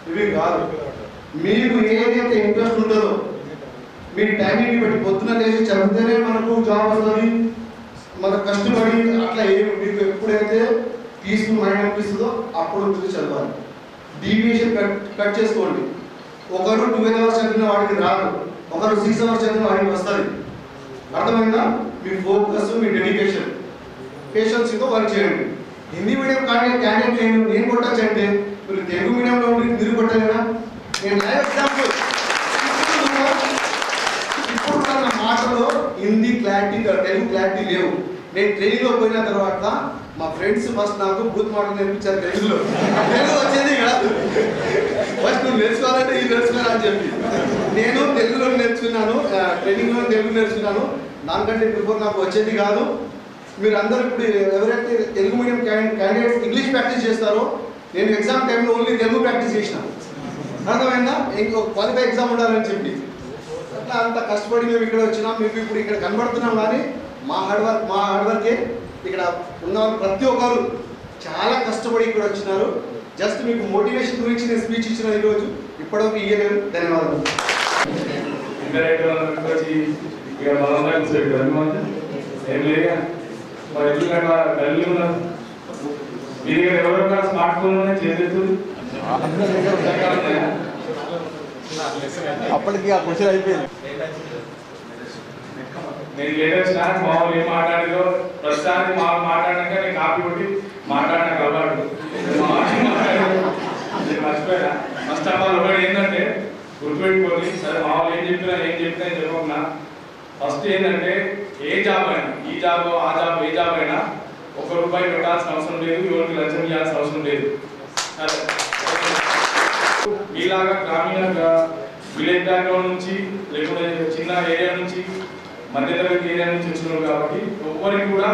ఇవి కాదు. మీకు ఏదైతే ఇంట్రెస్ట్ ఉంటుందో మీ టైమింగ్ని బట్టి పొద్దున లేచి చదివితేనే మనకు జాబ్ వస్తుంది. మనకు కష్టపడి అట్లా ఏమి మీకు ఎప్పుడైతే పీస్ఫుల్ మైండ్ అనిపిస్తుందో అప్పుడు మీరు చదవాలి. డీవియేషన్ కట్ చేసుకోండి. ఒకరు 12 hours చదివిన వాడికి రాదు, ఒకరు 6 hours చదివిన వాడికి వస్తుంది. అర్థమైందా? మీ ఫోకస్, మీ డెడికేషన్, పేషెన్స్తో వర్క్ చేయండి. హిందీ మీడియం క్యాండిడేట్ నేను కొట్టచ్చు అంటే మీరు తెలుగు మీడియంలో ఉండి మీరు కొట్టలేదా? నేను లైవ్ ఎగ్జాంపుల్, ఇప్పుడు నా మాటలో హిందీ క్లారిటీ, తెలుగు క్లారిటీ లేవు. నేను ట్రైనింగ్లో పోయిన తర్వాత మా ఫ్రెండ్స్ ఫస్ట్ నాకు బూత్ మాటలు నేర్పించారు తెలుగులో. తెలుగు వచ్చేది కాదు, ఫస్ట్ నువ్వు నేర్చుకోవాలంటే ఇది నేర్చుకోవాలని చెప్పి నేను తెలుగులో నేర్చుకున్నాను, ట్రైనింగ్లో తెలుగు నేర్చుకున్నాను. దానికంటే బిఫోర్ నాకు వచ్చేది కాదు. మీరు అందరూ ఇప్పుడు ఎవరైతే Telugu medium candidates English practice చేస్తారో, నేను ఎగ్జామ్ టైంలో ఓన్లీ తెలుగు ప్రాక్టీస్ చేసినాను. అర్థమైందా? ఇంకో క్వాలిఫై ఎగ్జామ్ ఉండాలని చెప్పి అట్లా అంత కష్టపడి మేము ఇక్కడ వచ్చినాం. మీకు ఇప్పుడు ఇక్కడ కనబడుతున్నాం, కానీ మా హార్డ్ వర్కే ఇక్కడ ఉన్న ప్రతి ఒక్కరు చాలా కష్టపడి ఇక్కడ వచ్చినారు. జస్ట్ మీకు మోటివేషన్ గురించి నేను స్పీచ్ ఇచ్చిన ఈరోజు, ఇప్పటివరకు ఇయ్యలేదు. ధన్యవాదాలు. ఎవరైనా స్మార్ట్ ఫోన్ చేసేస్తుంది అప్పటికి ఆ క్వశ్చన్ అయిపోయింది. నేను లేటెస్ట్ మామూలు ఏం మాట్లాడేదో ప్రస్తుతానికి మామూలు మాట్లాడాక నేను కాపీ కొట్టి మాట్లాడిన అలవాటు మర్చిపోయినా. ఫస్ట్ ఆఫ్ ఆల్ ఒకటి ఏంటంటే గుర్తుపెట్టుకొని, సరే మామూలు ఏం చెప్పినా చెప్పకుండా ఫస్ట్ ఏంటంటే ఏ జాబ్ అయినా, ఈ జాబ్ ఆ జాబ్, ఏ జాబ్ అయినా ₹1 పెట్టాల్సిన అవసరం లేదు, ఎవరికి లంచం ఇవ్వాల్సిన అవసరం లేదు. సరే, మీలాగా గ్రామీణ విలేజ్ బ్యాక్గ్రౌండ్ నుంచి, లేకపోతే చిన్న ఏరియా నుంచి, మధ్యతరగతి ఏరియా నుంచి వచ్చినారు. కాబట్టి ఎవ్వరికి కూడా,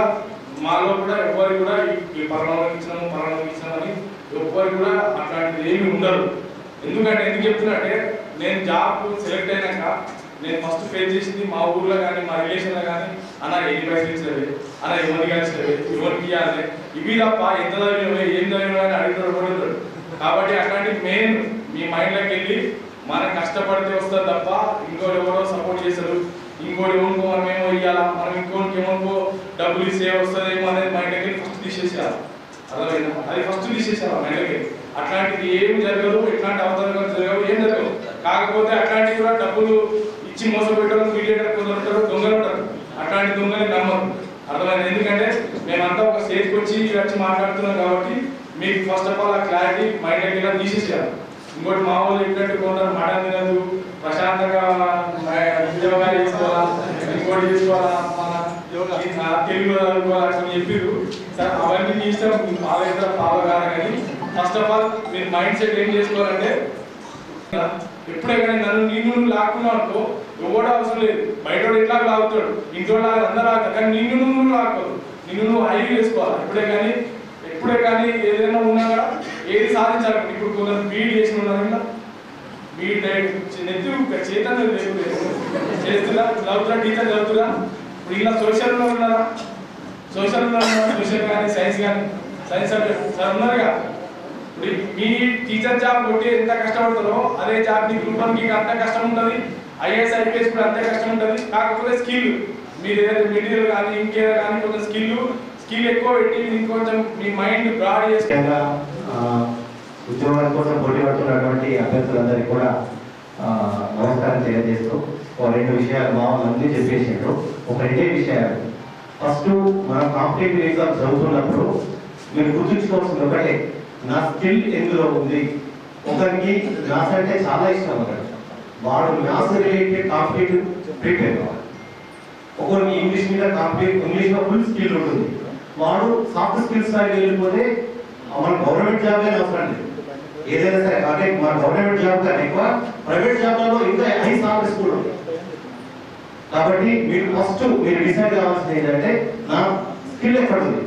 మాలో కూడా ఎవ్వరికి కూడా ఈ పలానాకి ఇచ్చినామని ఎవ్వరికి కూడా అట్లాంటిది ఏమి ఉండదు. ఎందుకు చెప్తున్నా నేను జాబ్ సెలెక్ట్ అయినాక నేను ఫస్ట్ ఫేస్ చేసింది మా ఊర్లో కానీ, మా రిలేషన్లో కానీ, అన్న ఎన్ని పైసలు ఇచ్చినవి, అన్న ఎవరికి కలిసినవి, ఎవరికి ఇవ్వాలి, ఇవి తప్ప ఎంత చదివినవి, ఏం చదివినవి అని అడిగినాడు. కాబట్టి అట్లాంటి మెయిన్ మీ మైండ్లోకి వెళ్ళి మనం కష్టపడితే వస్తుంది తప్ప ఇంకోటి ఎవరో సపోర్ట్ చేస్తారు, ఇంకోటి ఏమనుకో మనం ఏమో ఇవ్వాలా, మనం ఇంకోటికి ఏమనుకో డబ్బులు ఇస్తే వస్తుందేమో అనేది మైండ్లోకి వెళ్ళి ఫస్ట్ తీసేసేయాలి. అర్థమైందా? అది ఫస్ట్ తీసేసేయాలి మైండ్లోకి. అట్లాంటిది ఏమి జరగదు, ఎట్లాంటి అవసరం జరగదు, ఏం జరగదు. కాకపోతే అట్లాంటివి కూడా డబ్బులు ఇచ్చి మోసపెట్టడం మీడియేటర్ కొందరు ఉంటారు, దొంగలు ఉంటారు. అట్లాంటి దొంగని నమ్మరు. అర్థమైంది? ఎందుకంటే మేమంతా ఒక స్టేజ్కి వచ్చి మాట్లాడుతున్నాం కాబట్టి మీకు ఫస్ట్ ఆఫ్ ఆల్ ఆ క్లారిటీ మైండ్ దగ్గర తీసేసేయాలి. ఇంకోటి మా వాళ్ళు ఏంటంటే కొందరు మాట తినదు, ప్రశాంతంగా ఉద్యోగాలు చేసుకోవాలా, ఇంకోటి చేసుకోవాలా, మన తెలుగు అట్లా చెప్పారు సార్. అవన్నీ మీ ఇష్టం, ఫాలో అయితే ఫాలో కాదు. కానీ ఫస్ట్ ఆఫ్ ఆల్ మీరు మైండ్ సెట్ ఏం చేసుకోవాలంటే ఎప్పుడే కానీ నిన్ను లాక్కున్నావు అనుకో ఎవడో అవసరం లేదు. బయట ఎట్లా లాగుతాడు, ఇంట్లో అందరూ లాగుతారు, కానీ నిన్ను లాక్కోదు. నిన్ను నువ్వు హై చేసుకోవాలి. ఎప్పుడే కానీ ఏదైనా ఉన్నా కూడా ఏది సాధించాలి. ఇప్పుడు కొందరు బీఈడి చేసి ఉన్నారు కదా, బీఈడి నెత్తి చేతనే చేస్తున్నా చదువుతున్నా, టీచర్ చదువుతున్నా. ఇప్పుడు ఇలా సోషల్లో ఉన్నారా, సోషల్ కానీ సైన్స్ సబ్జెక్ట్ సార్ ఉన్నారుగా. ఇప్పుడు మీ టీచర్ జాబ్ కొట్టి ఎంత కష్టపడతారో అదే జాబ్ నీ గ్రూప్ మీకు అంత కష్టం ఉంటుంది. ఐఏఎస్ ఐపీఎస్ కూడా అంతే కష్టం ఉంటుంది. కాకపోతే స్కిల్ మీరు ఏదైతే మెటీరియల్ కానీ ఇంకేదో కానీ కొంచెం స్కిల్ ఎక్కువ పెట్టి ఇంకొంచెం మీ మైండ్ బ్రాడ్ చేసి ఉద్యోగాల కోసం పోటీ పడుతున్నటువంటి అభ్యర్థులందరికీ కూడా నమస్కారం తెలియజేస్తూ ఒక 2 విషయాలు అన్నీ చెప్పేసిండ్రు. ఒక 2 విషయాలు. ఫస్ట్, మనం కాంపిటేటివ్ ఎగ్జామ్ చదువుతున్నప్పుడు మీరు గుర్తుంచుకోవాల్సింది ఒకటే, నా స్కిల్ ఎందులో ఉంది. ఒకరికి మ్యాథ్స్ అంటే చాలా ఇష్టం ఉంటాడు, వాడు మ్యాథ్స్ రిలేటెడ్ కాంపిటేటివ్ ప్రిపేర్ కావాలి. ఒకరికి ఇంగ్లీష్ మీద ఇంగ్లీష్లో ఫుల్ స్కిల్ ఉంటుంది, వాడు సాఫ్ట్ స్కిల్స్ స్థాయికి వెళ్ళిపోతే మన గవర్నమెంట్ జాబే అవసరం లేదు. ఏదైనా సరే అంటే మన గవర్నమెంట్ జాబ్ కానీ ఎక్కువ ప్రైవేట్ జాబ్లలో ఇంకా హై సాఫ్ట్ స్కిల్ ఉంది. కాబట్టి మీరు ఫస్ట్ మీరు డిసైడ్ కావాల్సింది ఏంటంటే నా స్కిల్ ఎక్కడ ఉంది.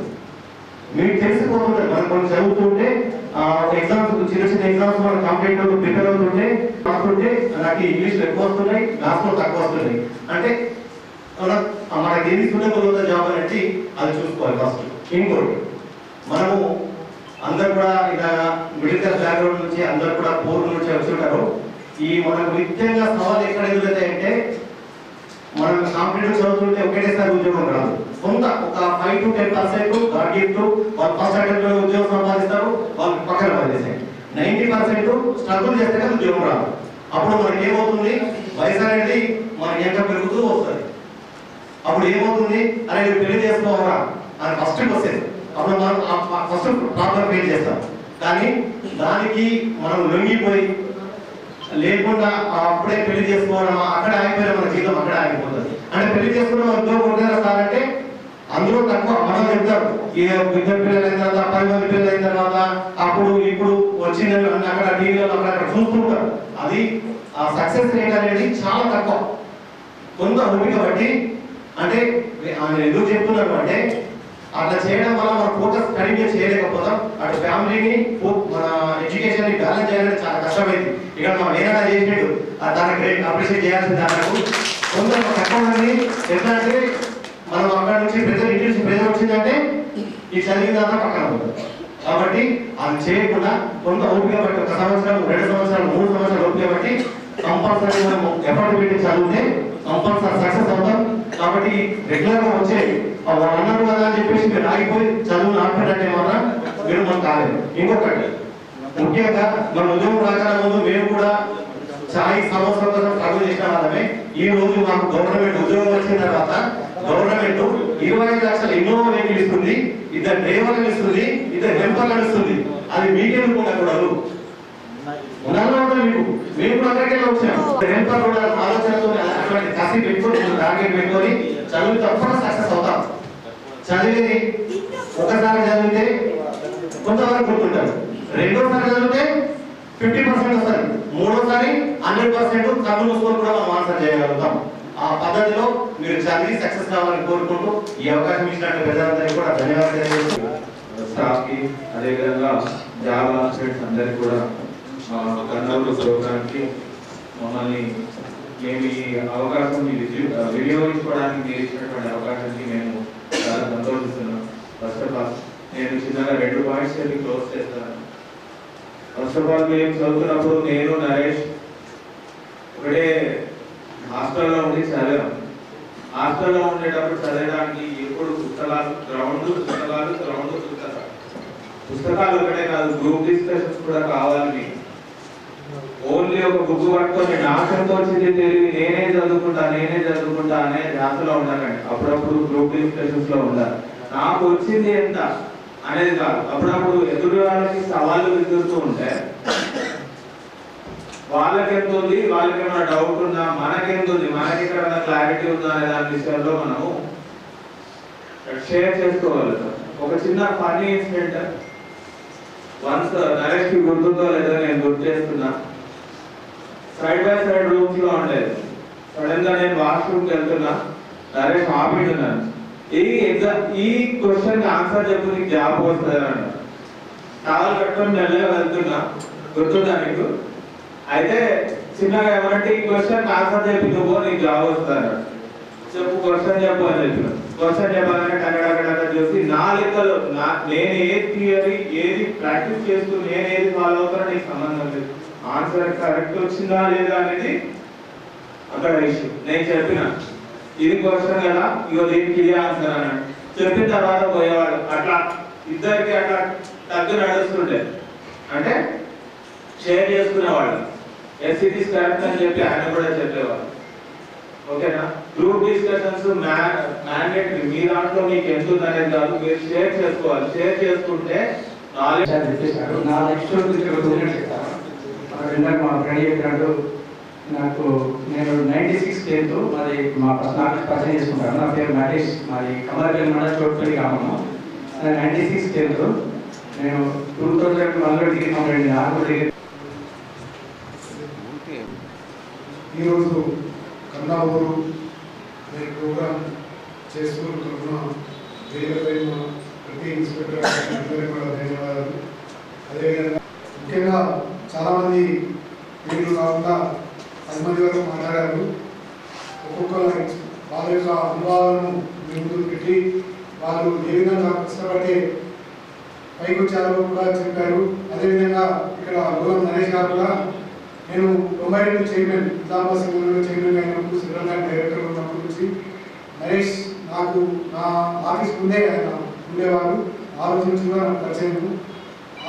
మీకు తెలిసిపోతుంది. మనం కొన్ని చదువుతుంటే ఎగ్జామ్స్ చిన్న ఎగ్జామ్స్ మనం కాంపిటేటివ్ ప్రిపేర్ అవుతుంటే రాస్తుంటే నాకు ఇంగ్లీష్లో ఎక్కువ వస్తున్నాయి, మ్యాథ్స్లో తక్కువ వస్తున్నాయి అంటే మనకి ఏది సులభంగా జాబ్ అనేది అది చూసుకోవాలి ఫస్ట్. ఇంకోటి, మనము అందరు కూడా ఇలా మిడిల్ క్లాస్ బ్యాక్గ్రౌండ్ నుంచి అందరు కూడా పూర్ నుంచి వచ్చి ఉంటారు. ఈ మనకు నిత్యంగా సవాల్ ఎక్కడ ఎదురవుతాయంటే మనం కాంపిటేటివ్ చదువుతుంటే ఒకటేసారి ఉద్యోగం రాదు. కొంత ఒక 5 to 10% గిఫ్ట్ వాళ్ళు ఫస్ట్ అటెంప్ట్లో ఉద్యోగం సంపాదిస్తారు, వాళ్ళు పక్కన పనిచేస్తాయి. 90% స్ట్రగుల్ చేస్తే ఉద్యోగం రాదు. అప్పుడు మనకి ఏమవుతుంది, వయసు అనేది మనకి ఎంత పెరుగుతూ వస్తుంది. అప్పుడు ఏమవుతుంది, అరే పెళ్లి చేసుకోవాలా అని ఫస్ట్ వస్తుంది. అప్పుడు మనం ఫస్ట్ ప్రాబ్లం ఫేస్ చేస్తాం. కానీ దానికి మనం లొంగిపోయి లేకుండా అప్పుడే పెళ్లి చేసుకోవడం అక్కడ ఆగిపోయిన మన జీవితం అక్కడ ఆగిపోతుంది. అంటే పెళ్లి చేసుకున్న ఉద్యోగం ఉంటుందా సార్ అంటే అందులో తక్కువ మనం చెప్తారు. ఇద్దరు పిల్లలు అయిన తర్వాత 10 మంది పిల్లలు అయిన తర్వాత అప్పుడు ఇప్పుడు వచ్చిందని అక్కడ టీవీలో అక్కడ చూస్తుంటారు. అది ఆ సక్సెస్ రేట్ అనేది చాలా తక్కువ. కొంత ఓపిక బట్టి అంటే ఎందుకు చెప్తున్నాను అంటే అట్లా చేయడం వల్ల మన ఫోకస్ కంటిన్యూ చేయలేకపోతాం. అటు ఫ్యామిలీని మన ఎడ్యుకేషన్ బ్యాలెన్స్ చేయాలంటే చాలా కష్టమైంది. ఇక్కడ మనం ఏదైనా చేసినట్టు దానికి అప్రిషియేట్ చేయాల్సింది. దానికి కొంచెం తక్కువ ఉంది. ఎందుకంటే మనం అక్కడ నుంచి ప్రెజర్ వచ్చిందంటే ఈ చదివిందంతా పక్కన ఉంటుంది. కాబట్టి అది చేయకుండా కొంత ఓపిక బట్టి 1 సంవత్సరం 2 సంవత్సరాలు 3 సంవత్సరాలు ఓపిక బట్టి కంపల్సరీ మనం ఎఫర్ట్ పెట్టి చదివితే కంపల్సరీ సక్సెస్ అవుతాం. కాబట్టి రెగ్యులర్ గా వచ్చే వాళ్ళు అన్నారు కదా అని చెప్పేసి మీరు ఆగిపోయి చదువు ఆడుతుంటే మాత్రం మీరు మనం కాలేదు. ఇంకొకటి ముఖ్యంగా మన ఉద్యోగం రాకనే ముందు మేము కూడా చాలా సంవత్సరం కోసం స్ట్రగుల్ చేసిన వాళ్ళమే. ఈ రోజు మాకు గవర్నమెంట్ ఉద్యోగం వచ్చిన తర్వాత గవర్నమెంట్ 25 లక్షల ఇన్నోవా వెహికల్ ఇస్తుంది, 2 డ్రైవర్లను ఇస్తుంది, 2 హెల్పర్లను ఇస్తుంది. అది మీకెందుకు ఉండకూడదు? మీకు మేము కూడా అక్కడికే వచ్చాం. హెల్పర్ కూడా ఆలోచనతో అటువంటి కసి పెట్టుకొని టార్గెట్ పెట్టుకొని చదువు తప్పకుండా సక్సెస్ అవుతాం. చదివేది ఒకసారి చదివితే కొంతవరకు గుర్తుంటారు, రెండోసారి చదివితే 50% వస్తుంది, మూడోసారి 100% కళ్ళు మూసుకొని కూడా మనం ఆన్సర్ చేయగలుగుతాం. ఆ పద్ధతిలో మీరు చదివి సక్సెస్ కావాలని కోరుకుంటూ ఈ అవకాశం ఇచ్చినట్టు పెద్దలందరికీ కూడా ధన్యవాదాలు తెలియజేస్తున్నాను. స్టాఫ్కి అదేవిధంగా జాబ్ ఆస్పిరెంట్స్ అందరికీ కూడా కర్నూలు ప్రోగ్రామ్కి మమ్మల్ని మేము ఈ అవకాశం వినియోగించుకోవడానికి మీరు ఇచ్చినటువంటి అవకాశానికి మేము చాలా సంతోషిస్తున్నాం. ఫస్ట్ ఆఫ్ ఆల్ నేను చిన్నగా 2 పాయింట్స్ వెళ్ళి క్లోజ్ చేస్తాను. ఫస్ట్ ఆఫ్ ఆల్ మేము చదువుతున్నప్పుడు నేను నరేష్ ఒకటే హాస్టల్లో ఉండి చదివాం. హాస్టల్లో ఉండేటప్పుడు చదవడానికి ఎప్పుడు పుస్తకాలు పుస్తకాలు ఒకటే కాదు, గ్రూప్ డిస్కషన్స్ కూడా కావాలి. ఓన్లీ ఒక బుక్ పట్టుకొని నాకెంత వచ్చింది తెలివి నేనే చదువుకుంటా అనే ధ్యాసలో ఉండాలండి. అప్పుడప్పుడు గ్రూప్ డిస్కషన్స్ లో ఉండాలి. నాకు వచ్చింది ఎంత అనేది కాదు. అప్పుడప్పుడు ఎదురు వాళ్ళకి సవాళ్ళు విసురుతూ ఉంటే వాళ్ళకెంత ఉంది, వాళ్ళకి ఏమైనా డౌట్ ఉందా, మనకెంత ఉంది, మనకి ఎక్కడైనా క్లారిటీ ఉందా అనే దాని విషయంలో మనము షేర్ చేసుకోగలుగుతాం. ఒక చిన్న ఫన్నీ ఇన్సిడెంట్ వన్స్ నరేష్ కి గుర్తుందో లేదో నేను గుర్తు చేస్తున్నా. సైడ్ బై సైడ్ రూమ్స్ లో ఉండేది. సడన్ గా నేను వాష్రూమ్ కి వెళ్తున్నా, నరేష్ ఆపిడున్నాను. ఈ క్వశ్చన్ ఆన్సర్ చెప్పు, నీకు జాబ్ వస్తుంది అన్నాడు. టవల్ కట్టుకొని మెల్లగా వెళ్తున్నా, గుర్తుందా నీకు? అయితే చిన్నగా ఏమంటే ఈ క్వశ్చన్ ఆన్సర్ చెప్పి నువ్వు నీకు జాబ్ వస్తుంది అన్నాడు. చెప్పు క్వశ్చన్ చెప్పు అని చెప్పిన. క్వశ్చన్ చెప్పాలంటే అక్కడ చూసి నా లెక్కలు నేను ఏది థియరీ ఏది ప్రాక్టీస్ చేస్తూ నేను ఏది ఫాలో అవుతానో నీకు సంబంధం లేదు. ఆన్సర్ కరెక్ట్ వచ్చిందా లేదా అనేది అక్కడ ఇష్యూ. నేను చెప్పిన ఇది క్వశ్చన్ కదా, ఇగో దీనికి ఇది ఆన్సర్ అన్నాడు. చెప్పిన తర్వాత పోయేవాడు. అట్లా ఇద్దరికి అట్లా తగ్గు నడుస్తుంటే అంటే షేర్ చేసుకునేవాళ్ళు. ఎస్ ఇట్ ఈస్ కరెక్ట్ అని చెప్పి ఆయన కూడా చెప్పేవాళ్ళు. ఓకేనా? Group discussions mandatory. మీ దాంట్లో మీకు ఎంత ఉందనేది కాదు, మీరు షేర్ చేసుకోవాలి. షేర్ చేసుకుంటే నాలెడ్జ్ చెప్పేశారు. నా నెక్స్ట్ చెప్తాను. మా ఫ్రెండ్ చెప్పినట్టు నాకు నేను 96 10th మాది మా నాకు పరిచయం చేసుకుంటాను. నా పేరు నరేష్, మాది కమలాపల్లి మండలం చోటుపల్లి గ్రామము. 96 10th నేను 2001లో డిగ్రీ కంప్లీట్ అయ్యింది. ఈరోజు కన్నావూరు ప్రోగ్రామ్ చేసుకుంటున్న వేదికపై ప్రతి ఇన్స్పెక్టర్ అందరికీ కూడా ధన్యవాదాలు. అదేవిధంగా ముఖ్యంగా చాలామంది వీళ్ళు కాకుండా 10 మంది వరకు మాట్లాడారు. ఒక్కొక్కరు వాళ్ళ యొక్క అనుభవాలను ముందుకు పెట్టి వాళ్ళు ఏ విధంగా కష్టపడితే పైకి వచ్చారో కూడా చెప్పారు. అదేవిధంగా ఇక్కడ గోలం నరేష్ గారు కూడా నేను 92 చైర్మన్ నిజామాబాద్ సింగల్ చైర్మన్ అయినప్పుడు శ్రీరంగ డైరెక్టర్ ఉన్నప్పటి నుంచి నరేష్ నాకు నా ఆఫీస్ ముందే ఆయన ఉండేవారు. ఆ రోజు నుంచి కూడా నాకు పరిచయం.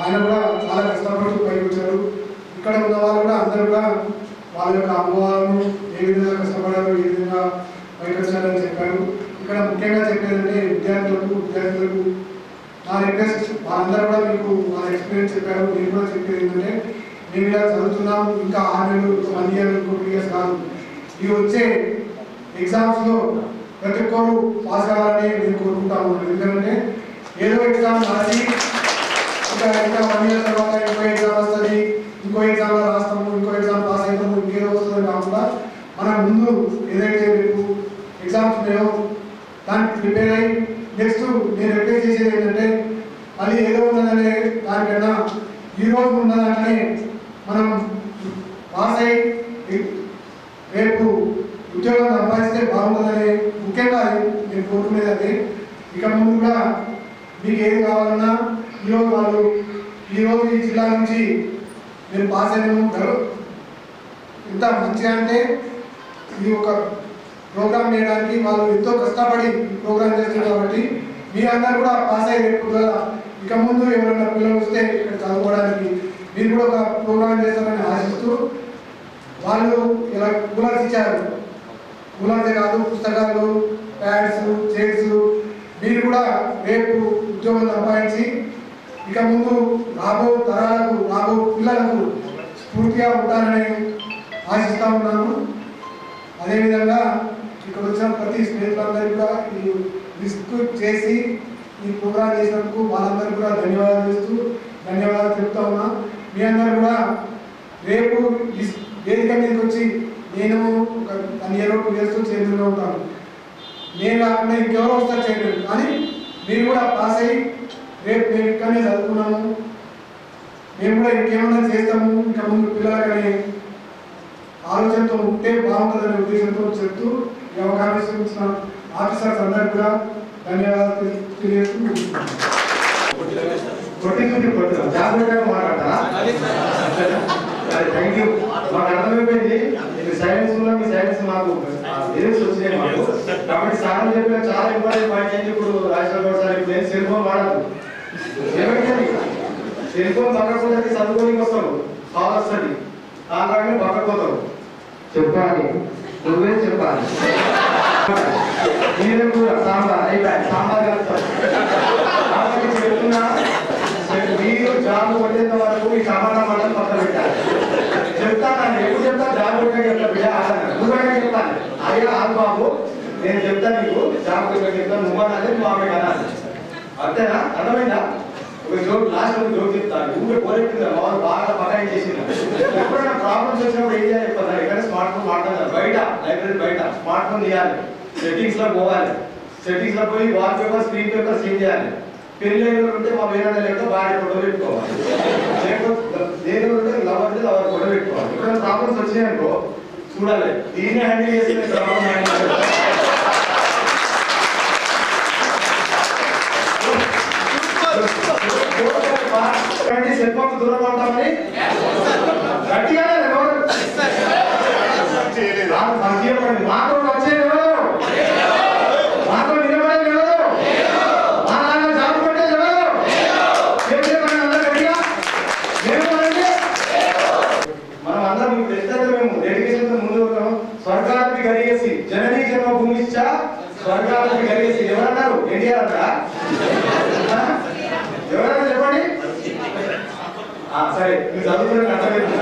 ఆయన కూడా చాలా కష్టపడుతూ పైకి వచ్చారు. ఇక్కడ ఉన్న వాళ్ళు కూడా అందరూ కూడా వాళ్ళ యొక్క అనుభవాలను ఏ విధంగా కష్టపడారు, ఏ విధంగా పైకి వచ్చారని చెప్పారు. ఇక్కడ ముఖ్యంగా చెప్పేదంటే విద్యార్థులకు నా రిక్వెస్ట్, వాళ్ళందరూ కూడా మీకు వాళ్ళ ఎక్స్పీరియన్స్ చెప్పారు. నేను కూడా చెప్పేది ఏంటంటే మేము ఇలా చదువుతున్నాం, ఇంకా 6 నెలలు, 1 ఇయర్, 2 ఇయర్స్ కాదు. ఈ వచ్చే ఎగ్జామ్స్లో ప్రతి ఒక్కరు పాస్ కావాలని నేను కోరుకుంటా ఉన్నాను. ఎందుకంటే ఏదో ఎగ్జామ్ రాసి ఇంకా 1 ఇయర్ తర్వాత ఇంకో ఎగ్జామ్ వస్తుంది, ఇంకో ఎగ్జామ్లో రాస్తాము, ఇంకో ఎగ్జామ్ పాస్ అవుతాము, ఇంకేదో వస్తుంది కాకుండా మనం ముందు ఏదైతే రేపు ఎగ్జామ్స్ ఉన్నాయో దానికి ప్రిపేర్ అయ్యి నెక్స్ట్ నేను రిక్వెస్ట్ చేసేది ఏంటంటే మళ్ళీ ఏదో ఉన్నదనే దానికన్నా ఈరోజు ఉన్నదాంట్లోనే మనం పాస్ అయ్యి రేపు ఉద్యోగం సంపాదిస్తే బాగుంటుందని ముఖ్యంగా నేను కోరుకునేది అదే. ఇక ముందు కూడా మీకు ఏది కావాలన్నా ఈరోజు ఈ జిల్లా నుంచి నేను పాస్ అయినాము. ఇంత మంచిగా అంటే ఈ ఒక ప్రోగ్రామ్ చేయడానికి వాళ్ళు ఎంతో కష్టపడి ప్రోగ్రామ్ చేస్తారు. కాబట్టి మీరందరూ కూడా పాస్ అయ్యి రేపు ఇక ముందు ఎవరైనా పిల్లలు వస్తే ఇక్కడ చదువుకోవడానికి మీరు కూడా ఒక ప్రోగ్రామ్ చేస్తారని ఆశిస్తూ వాళ్ళు ఇలా కూలర్స్ ఇచ్చారు. కూలర్సే కాదు, పుస్తకాలు, ప్యాడ్స్, చైర్స్ మీరు కూడా రేపు ఉద్యోగం సంపాదించి ఇక ముందు రాబో తరాలకు, రాబో పిల్లలకు స్ఫూర్తిగా ఉంటారని ఆశిస్తూ ఉన్నాను. అదేవిధంగా ఇక్కడ వచ్చిన ప్రతి స్నేహితులందరికీ కూడా ఈ రిస్క్ చేసి ఈ ప్రోగ్రాం చేసినందుకు వాళ్ళందరికీ కూడా ధన్యవాదాలు చెప్తా ఉన్నా. మీ అందరూ కూడా రేపు ఈ వేదిక మీదకి వచ్చి నేను ఒక 1 ఇయర్ 2 ఇయర్స్ చైర్మన్గా ఉంటాను. నేను కాకుండా ఇంకెవరో వస్తారు చైర్మన్, కానీ మీరు కూడా పాస్ అయ్యి రేపు మేము ఇక్కడనే చదువుకున్నాము, మేము కూడా ఇంకేమన్నా చేస్తాము ఇంకా ముందు పిల్లలకనే ఆలోచనతో ఉంటే బాగుంటుందనే ఉద్దేశంతో చెప్తూ ఈ అవకాశం ఇచ్చిన ఆఫీసర్స్ అందరికీ కూడా ధన్యవాదాలు తెలియజేస్తూ జాగ్రత్తగా మాట్లాడతారా? Thank you. మాకు అర్థమైపోయింది మీ సైన్స్ లో, మీ సైన్స్ మాకు రిజల్ట్స్ వచ్చినాయి మాకు. కాబట్టి సార్ చెప్పిన చాలా ఇంపార్టెంట్ పాయింట్ ఏంటి, ఇప్పుడు రాజశేఖర్ సార్ ఇప్పుడు ఏం సెల్ ఫోన్ వాడదు. ఏమైంది సెల్ ఫోన్ పక్కకుండా చదువుకోనికి వస్తాడు, కాల్ వస్తుంది. కాంట్రాక్ట్ పక్కకుపోతావు. చెప్పాలి, నువ్వే చెప్పాలి. మీరు కూడా సాంబార్ అయిపోయింది, సాంబార్ కలుపుతారు. కాబట్టి చెప్తున్నా, మీరు జాబ్ కొట్టేంత వరకు ఈ సమాధానం మండలం పక్కన పెట్టాలి. చెప్తాను, ఎప్పుడు చెప్తా జాబ్ కొట్టే చెప్తా బిడ్డ నువ్వైనా చెప్పాలి. అయ్యా ఆగు బాబు, నేను చెప్తా నీకు జాబ్ కొట్టే చెప్తాను, నువ్వు అనాలి, నువ్వు ఆమె అనాలి. అంతేనా? అర్థమైందా? ఒక జోక్, లాస్ట్ ఒక జోక్ చెప్తాను. ఊరే పోరెట్టు వాళ్ళు బాగా పకాయి చేసిన ఎప్పుడైనా ప్రాబ్లమ్స్ వచ్చినప్పుడు ఏం చేయాలి చెప్తాను. ఎక్కడైనా స్మార్ట్ ఫోన్ మాట్లాడాలి, బయట లైబ్రరీ బయట స్మార్ట్ ఫోన్ తీయాలి, సెట్టింగ్స్ లో పోవాలి, సెట్టింగ్స్ లో పోయి wall paper screen paper save చేయాలి. పెళ్లి ఉంటే మా వేరే లేకపోతే భార్య ఫోటో పెట్టుకోవాలి, లేకపోతే దేని ఉంటే లవర్ ఫోటో పెట్టుకోవాలి. ఎప్పుడైనా ప్రాబ్లమ్స్ వచ్చినాయనుకో చూడాలి, దీన్ని హ్యాండిల్ చేసిన ప్రాబ్లమ్ సెల్ ఫోన్ దూరం ఉంటామని గట్టిగా మాతో వచ్చేది ఎవరు, మాతో నిలబడేది ఎవరు, మా నాన్న జాబ్ కొట్టేది ఎవరు, గట్టిగా మనం అందరం మేము డెడికేషన్ ముందు స్వర్గానికి గరిగేసి జననీ జన్మభూమిశ్చ స్వర్గానికి గరిగేసి ఎవరన్నారు? ఎన్టీఆర్ అంటారా? ఎవరన్నా చెప్పండి. సరే, మీరు చదువుకునే అర్థమైంది.